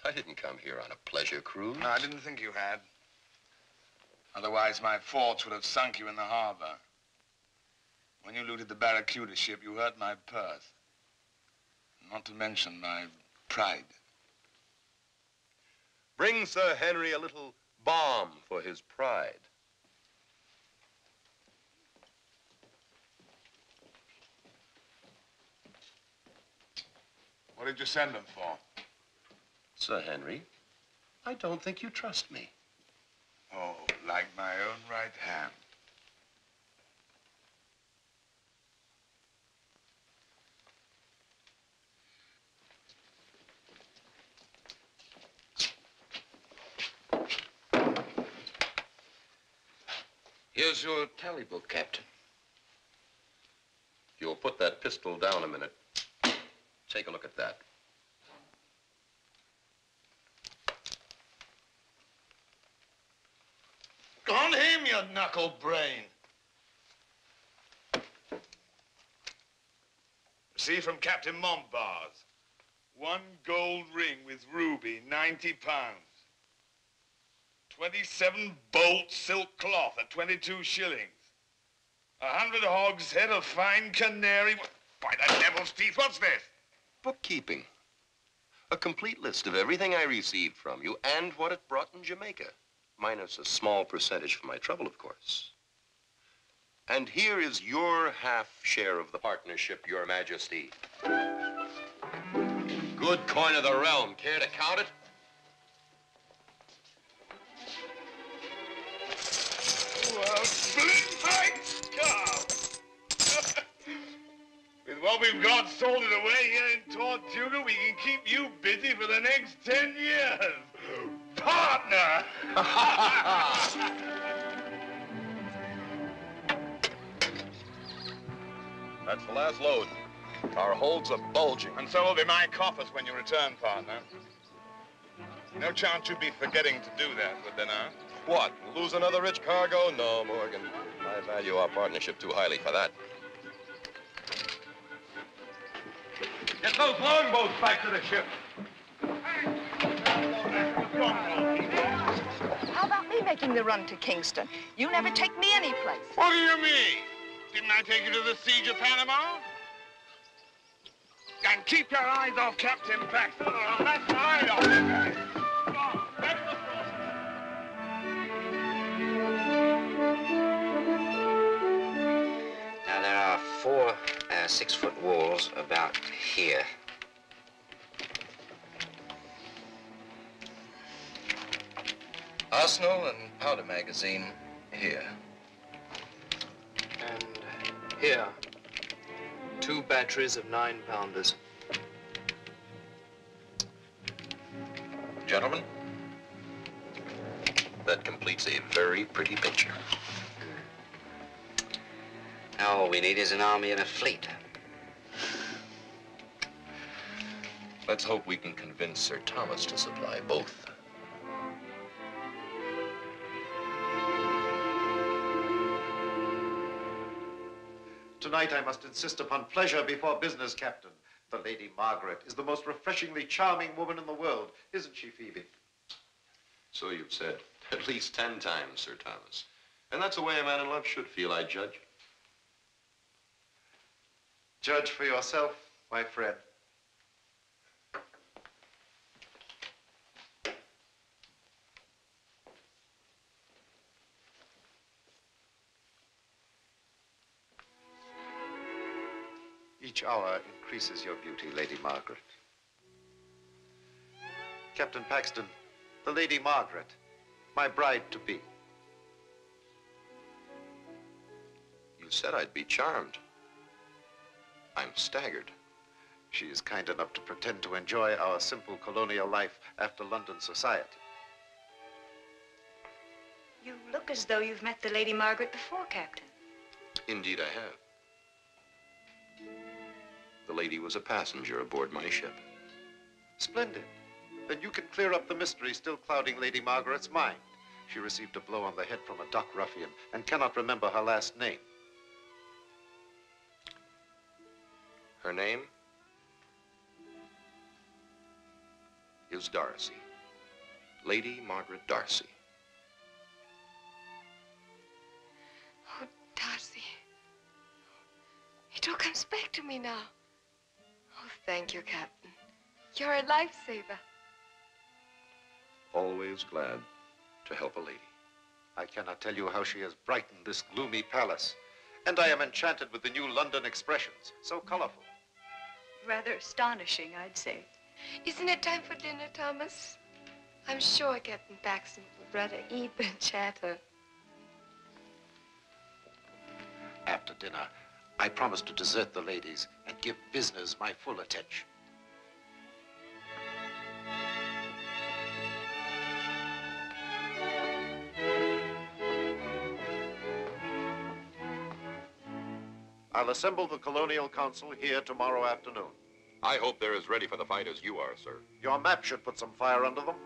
F: I didn't come here on a pleasure cruise.
O: No, I didn't think you had. Otherwise, my forts would have sunk you in the harbor. When you looted the Barracuda ship, you hurt my purse. Not to mention my pride.
F: Bring Sir Henry a little balm for his pride.
O: What did you send them for?
F: Sir Henry, I don't think you trust me.
O: Oh, like my own right hand.
F: Here's your tally book, Captain. If you'll put that pistol down a minute, take a look at that.
O: On him, you knuckle brain. See, from Captain Montbars. 1 gold ring with ruby, 90 pounds. 27 bolt silk cloth at 22 shillings. 100 hogshead of fine canary. By the devil's teeth, what's this?
F: Bookkeeping. A complete list of everything I received from you and what it brought in Jamaica. Minus a small percentage for my trouble, of course. And here is your half share of the partnership, Your Majesty. Good coin of the realm. Care to count it?
O: Well, split-fight scarf. With what we've got salted away here in Tortuga, we can keep you busy for the next 10 years. Partner!
F: That's the last load. Our holds are bulging.
O: And so will be my coffers when you return, partner. No chance you'd be forgetting to do that, would there now?
F: What? Lose another rich cargo? No, Morgan. I value our partnership too highly for that.
O: Get those longboats back to the ship.
N: How about me making the run to Kingston? You never take me anyplace.
O: What do you mean? Didn't I take you to the siege of Panama? And keep your eyes off Captain Paxton, or I'll knock the eye off you guys. Come on, back to the front.
H: Now, there are 4 6-foot walls about here.
F: Arsenal and powder magazine here.
I: And here, 2 batteries of 9-pounders.
F: Gentlemen, that completes a very pretty picture.
H: Now all we need is an army and a fleet.
F: Let's hope we can convince Sir Thomas to supply both.
P: Tonight I must insist upon pleasure before business, Captain. The Lady Margaret is the most refreshingly charming woman in the world, isn't she, Phoebe?
F: So you've said at least 10 times, Sir Thomas. And that's the way a man in love should feel, I judge.
P: Judge for yourself, my friend. Each hour increases your beauty, Lady Margaret. Captain Paxton, the Lady Margaret, my bride-to-be.
F: You said I'd be charmed. I'm staggered.
P: She is kind enough to pretend to enjoy our simple colonial life after London society.
T: You look as though you've met the Lady Margaret before, Captain.
F: Indeed I have. The lady was a passenger aboard my ship.
P: Splendid. Then you can clear up the mystery still clouding Lady Margaret's mind. She received a blow on the head from a dock ruffian and cannot remember her last name.
F: Her name is Darcy. Lady Margaret Darcy.
B: Oh, Darcy. It all comes back to me now. Oh, thank you, Captain. You're a lifesaver.
F: Always glad to help a lady.
P: I cannot tell you how she has brightened this gloomy palace. And I am enchanted with the new London expressions, so colorful.
T: Rather astonishing, I'd say.
B: Isn't it time for dinner, Thomas? I'm sure Captain Paxton would rather eat than chatter.
P: After dinner, I promise to desert the ladies and give business my full attention. I'll assemble the Colonial Council here tomorrow afternoon.
F: I hope they're as ready for the fight as you are, sir.
P: Your map should put some fire under them.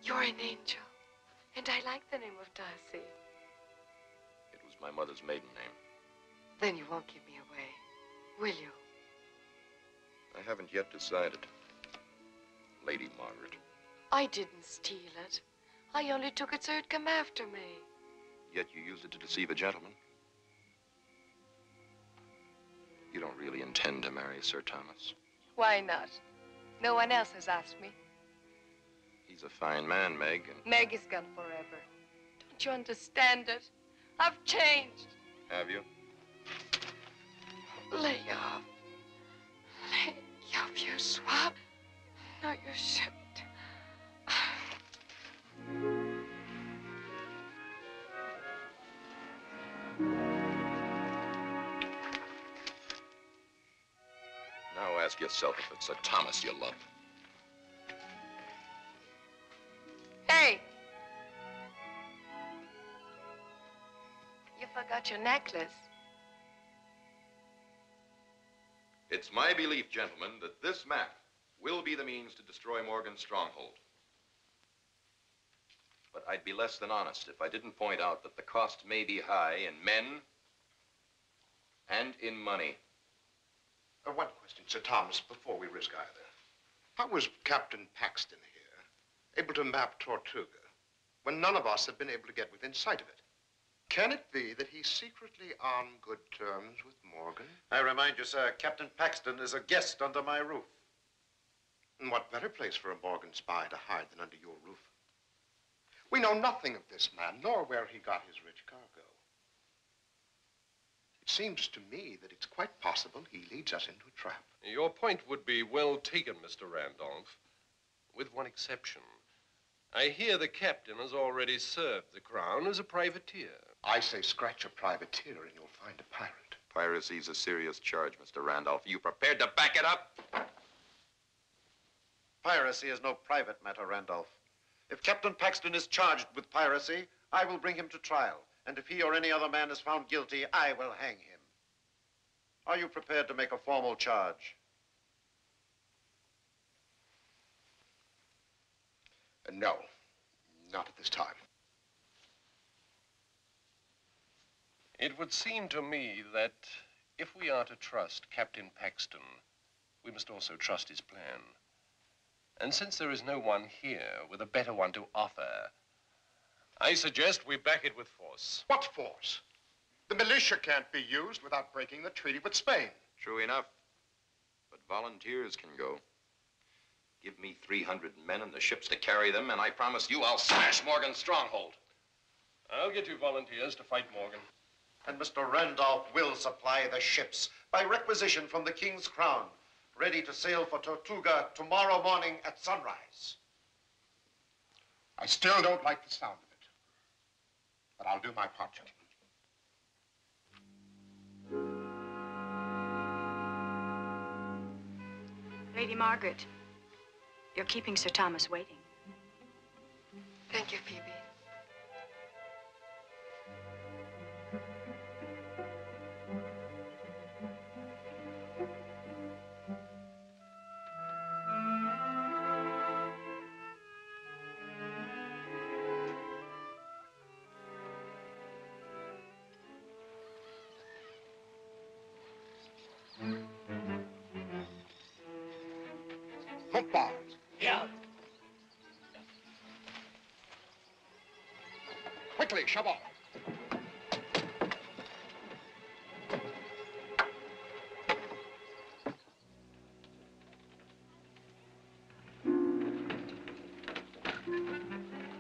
B: You're an angel. And I like the name of Darcy.
F: It was my mother's maiden name.
B: Then you won't give me away, will you?
F: I haven't yet decided. Lady Margaret.
B: I didn't steal it. I only took it so it'd come after me.
F: Yet you used it to deceive a gentleman. You don't really intend to marry Sir Thomas.
B: Why not? No one else has asked me.
F: He's a fine man, Meg. And...
B: Meg is gone forever. Don't you understand it? I've changed.
F: Have you?
B: Lay off. Lay off, you swab. No, you shouldn't.
F: Now ask yourself if it's Sir Thomas you love.
B: Hey! You forgot your necklace.
F: It's my belief, gentlemen, that this map will be the means to destroy Morgan's stronghold. But I'd be less than honest if I didn't point out that the cost may be high in men and in money.
Q: One question, Sir Thomas, before we risk either. How was Captain Paxton here able to map Tortuga when none of us have been able to get within sight of it? Can it be that he's secretly on good terms with Morgan?
P: I remind you, sir, Captain Paxton is a guest under my roof.
Q: And what better place for a Morgan spy to hide than under your roof? We know nothing of this man, nor where he got his rich cargo. It seems to me that it's quite possible he leads us into a trap.
U: Your point would be well taken, Mr. Randolph, with one exception. I hear the captain has already served the crown as a privateer.
Q: I say scratch a privateer and you'll find a pirate.
F: Piracy's a serious charge, Mr. Randolph. Are you prepared to back it up?
P: Piracy is no private matter, Randolph. If Captain Paxton is charged with piracy, I will bring him to trial. And if he or any other man is found guilty, I will hang him. Are you prepared to make a formal charge?
Q: No, not at this time.
U: It would seem to me that if we are to trust Captain Paxton, we must also trust his plan. And since there is no one here with a better one to offer, I suggest we back it with force.
Q: What force? The militia can't be used without breaking the treaty with Spain.
F: True enough. But volunteers can go. Give me 300 men and the ships to carry them, and I promise you I'll smash Morgan's stronghold.
U: I'll get you volunteers to fight Morgan.
P: And Mr. Randolph will supply the ships by requisition from the King's Crown, ready to sail for Tortuga tomorrow morning at sunrise.
Q: I still don't like the sound of it, but I'll do my part, gentlemen.
T: Lady Margaret, you're keeping Sir Thomas waiting.
B: Thank you, Phoebe.
Q: Move bars.
C: Yeah.
Q: Quickly, shove off.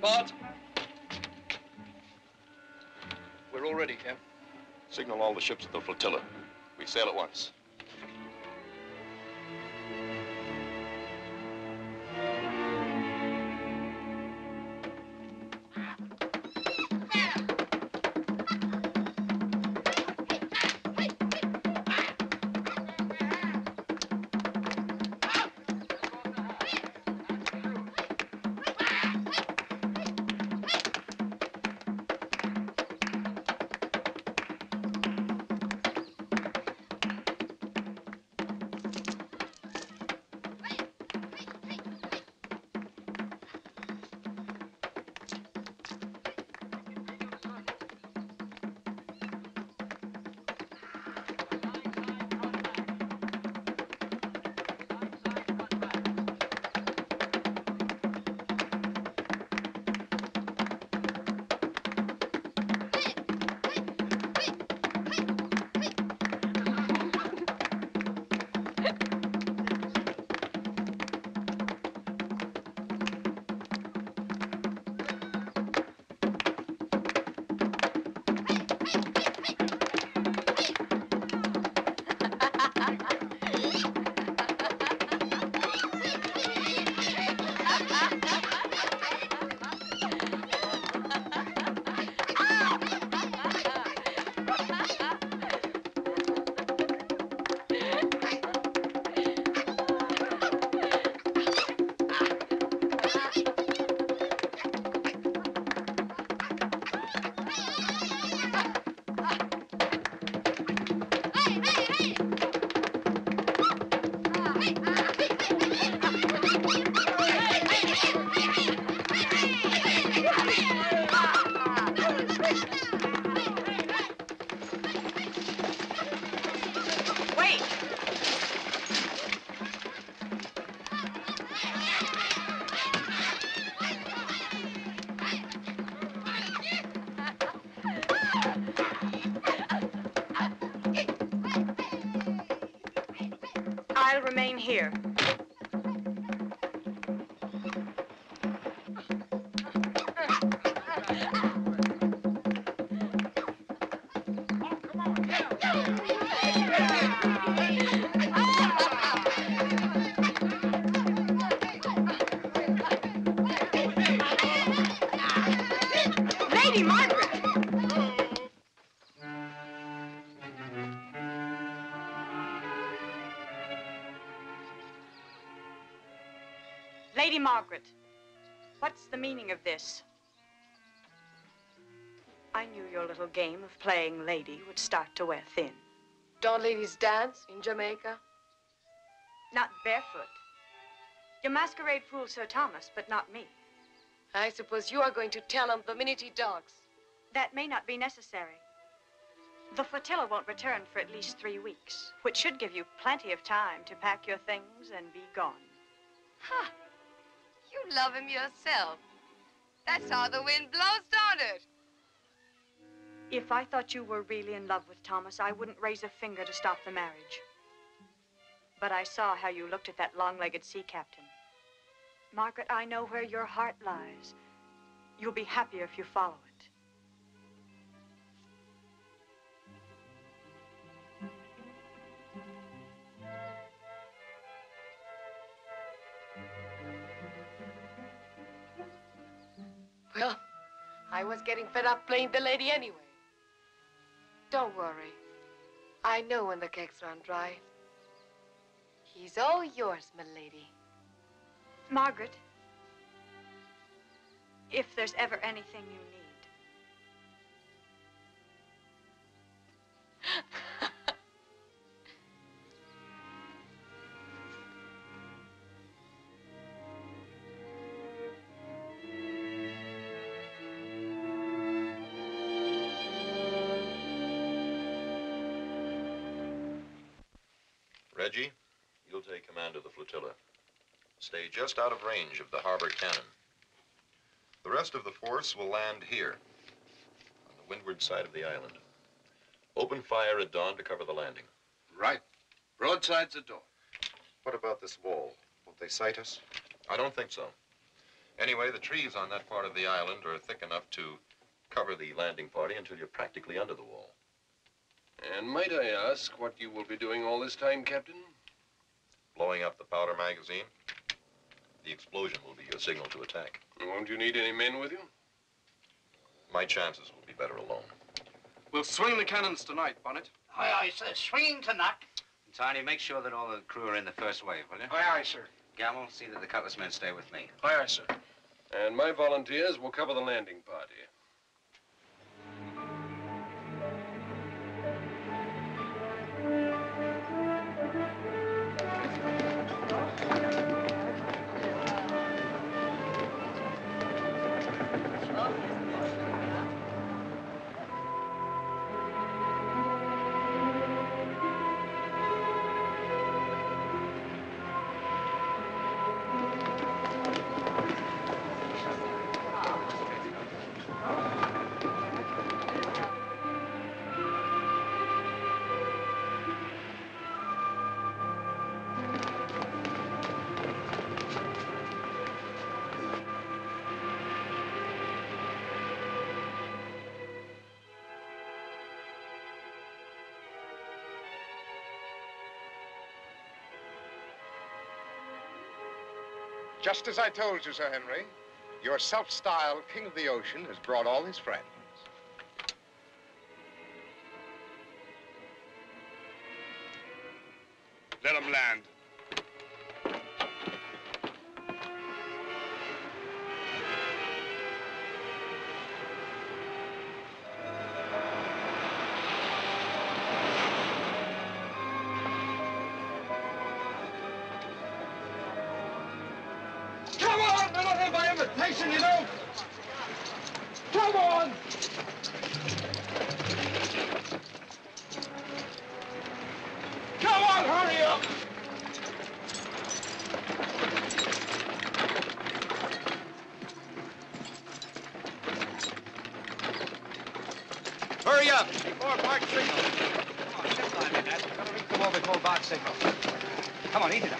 J: Bart. We're all ready, Cap.
F: Signal all the ships of the flotilla. We sail at once.
T: I'll remain here. Lady Margaret! Lady Margaret, what's the meaning of this? I knew your little game of playing lady would start to wear thin.
B: Don't ladies dance in Jamaica?
T: Not barefoot. You masquerade fool Sir Thomas, but not me.
B: I suppose you are going to tell him the minute he talks.
T: That may not be necessary. The flotilla won't return for at least 3 weeks, which should give you plenty of time to pack your things and be gone.
B: Ha! You love him yourself. That's how the wind blows, don't it?
T: If I thought you were really in love with Thomas, I wouldn't raise a finger to stop the marriage. But I saw how you looked at that long-legged sea captain. Margaret, I know where your heart lies. You'll be happier if you follow it.
B: Well, I was getting fed up playing the lady anyway. Don't worry. I know when the kegs run dry. He's all yours, my lady.
T: Margaret, if there's ever anything you need.
F: Reggie, you'll take command of the flotilla. Stay just out of range of the harbor cannon. The rest of the force will land here, on the windward side of the island. Open fire at dawn to cover the landing.
C: Right. Broadside's the door.
P: What about this wall? Won't they sight us?
F: I don't think so. Anyway, the trees on that part of the island are thick enough to cover the landing party until you're practically under the wall.
U: And might I ask what you will be doing all this time, Captain?
F: Blowing up the powder magazine. The explosion will be your signal to attack.
U: Won't you need any men with you?
F: My chances will be better alone.
J: We'll swing the cannons tonight, Bonnet.
C: Aye, aye, sir. Swinging tonight.
H: Tiny, make sure that all the crew are in the first wave, will you?
C: Aye, aye, sir.
H: Gamble, see that the cutlass men stay with me.
J: Aye, aye, sir.
U: And my volunteers will cover the landing party.
Q: Just as I told you, Sir Henry, your self-styled King of the Ocean has brought all his friends.
M: Let them land.
C: Come on! They're not in by invitation, you know! Come on! Come on, hurry up!
R: Hurry up! Before bark signal. Come on, zip line, Nat. We've got to reach them all before bark signal. Come on, eat it up.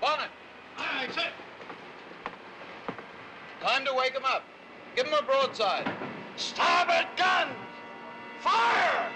J: Bonnet!
C: Aye, sir.
J: Time to wake him up. Give him a broadside.
C: Starboard guns! Fire!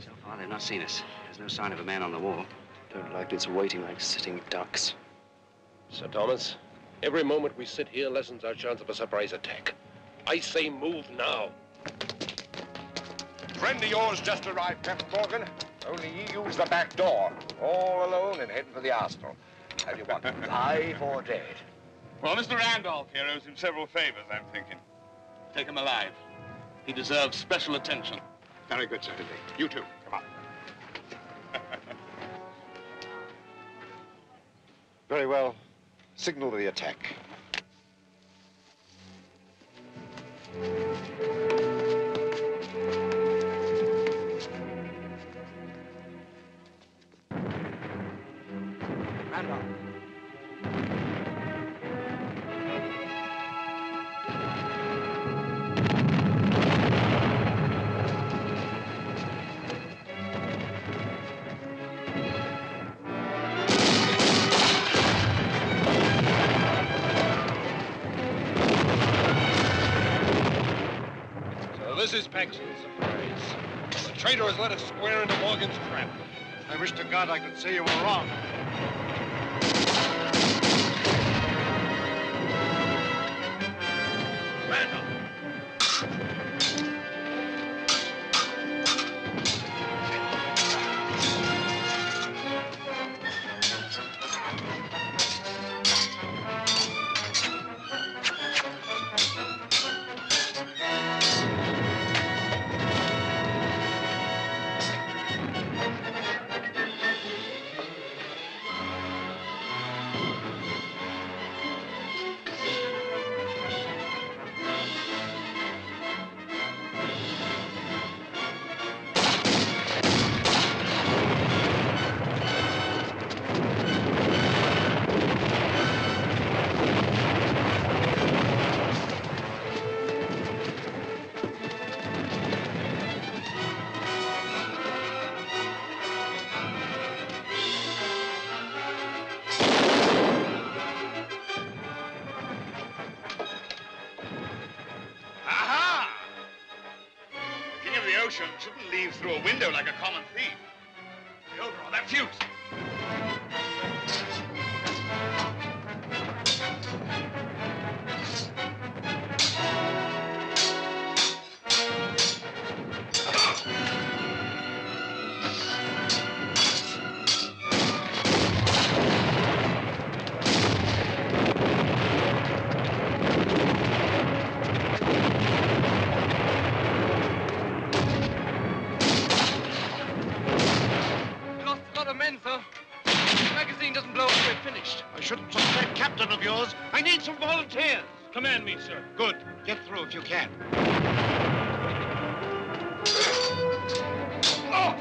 H: So far, they've not seen us. There's no sign of a man on the wall.
I: Don't like this waiting like sitting ducks.
U: Sir Thomas, every moment we sit here lessens our chance of a surprise attack. I say move now.
M: Friend of yours just arrived, Captain Morgan. Only he used the back door, all alone and heading for the arsenal. How do you want him, live or dead?
L: Well, Mr. Randolph here owes him several favors, I'm thinking. Take him alive. He deserves special attention.
M: Very good, sir. You too. Come on. Very well. Signal the attack.
J: Randolph.
U: This is Paxton's surprise. The traitor has led us square into Morgan's trap.
P: I wish to God I could say you were wrong.
U: Randolph!
L: Shouldn't leave through a window like a common thief. The overall, that fuse.
P: I shouldn't suspect captain of yours. I need some volunteers.
L: Command me, sir.
M: Good. Get through if you can.
L: Oh!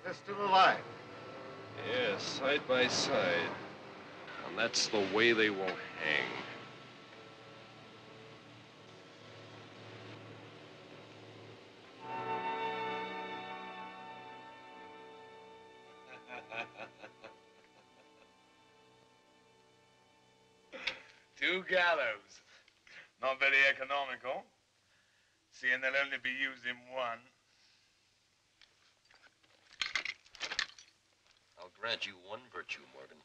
P: They're still alive.
U: Yes, side by side. And that's the way they will hang.
O: Two gallows. Not very economical, seeing they'll only be used in one.
F: I'll grant you one virtue, Morgan.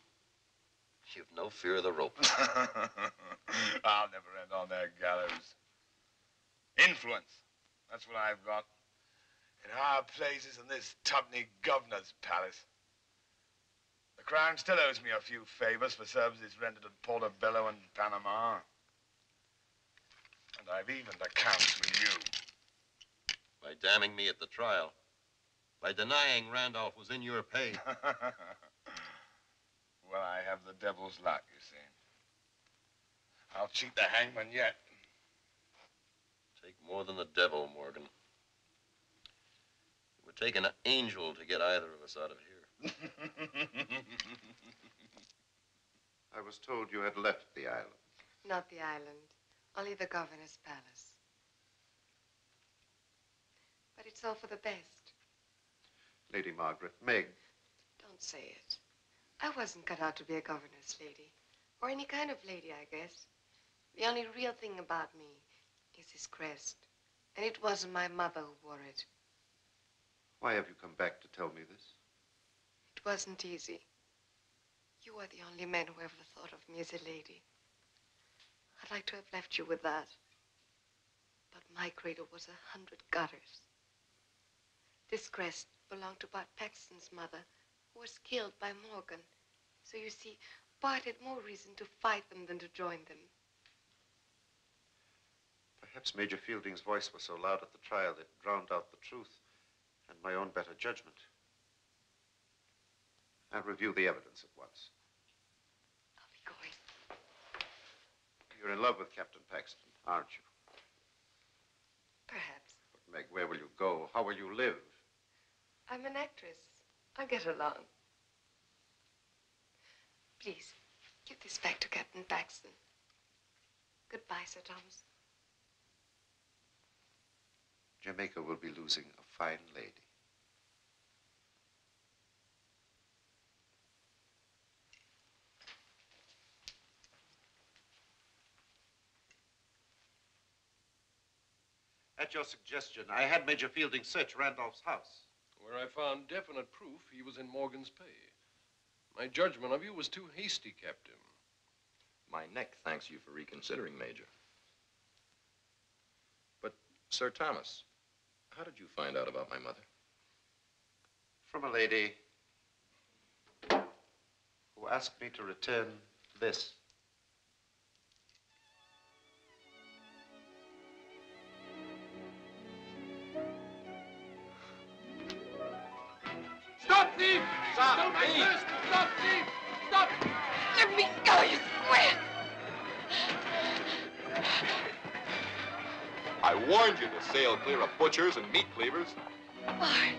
F: You've no fear of the rope.
O: I'll never end on that gallows. Influence. That's what I've got. In higher places than this tuppenny governor's palace. The Crown still owes me a few favors for services rendered at Portobello and Panama. And I've evened accounts with you.
F: By damning me at the trial. By denying Randolph was in your pay.
O: Well, I have the devil's luck, you see. I'll cheat the hangman yet.
F: Take more than the devil, Morgan. It would take an angel to get either of us out of here.
P: I was told you had left the island.
B: Not the island, only the governor's palace. But it's all for the best.
P: Lady Margaret, Meg.
B: Don't say it. I wasn't cut out to be a governor's lady. Or any kind of lady, I guess. The only real thing about me is this crest. And it wasn't my mother who wore it.
P: Why have you come back to tell me this?
B: It wasn't easy. You are the only man who ever thought of me as a lady. I'd like to have left you with that. But my cradle was 100 gutters. This crest belonged to Bart Paxton's mother, who was killed by Morgan. So you see, Bart had more reason to fight them than to join them.
P: Perhaps Major Fielding's voice was so loud at the trial that it drowned out the truth and my own better judgment. I'll review the evidence at once.
B: I'll be going.
P: You're in love with Captain Paxton, aren't you?
B: Perhaps.
P: But Meg, where will you go? How will you live?
B: I'm an actress. I'll get along. Please, give this back to Captain Paxton. Goodbye, Sir Thomas.
P: Jamaica will be losing a fine lady. At your suggestion, I had Major Fielding search Randolph's house.
U: Where I found definite proof he was in Morgan's pay. My judgment of you was too hasty, Captain.
F: My neck thanks you for reconsidering, Major. But, Sir Thomas, how did you find out about my mother?
P: From a lady who asked me to return this.
J: Stop, thief! Stop, thief! Stop, thief! Stop!
B: Let me go, you square!
F: I warned you to sail clear of butchers and meat cleavers.
B: Bart.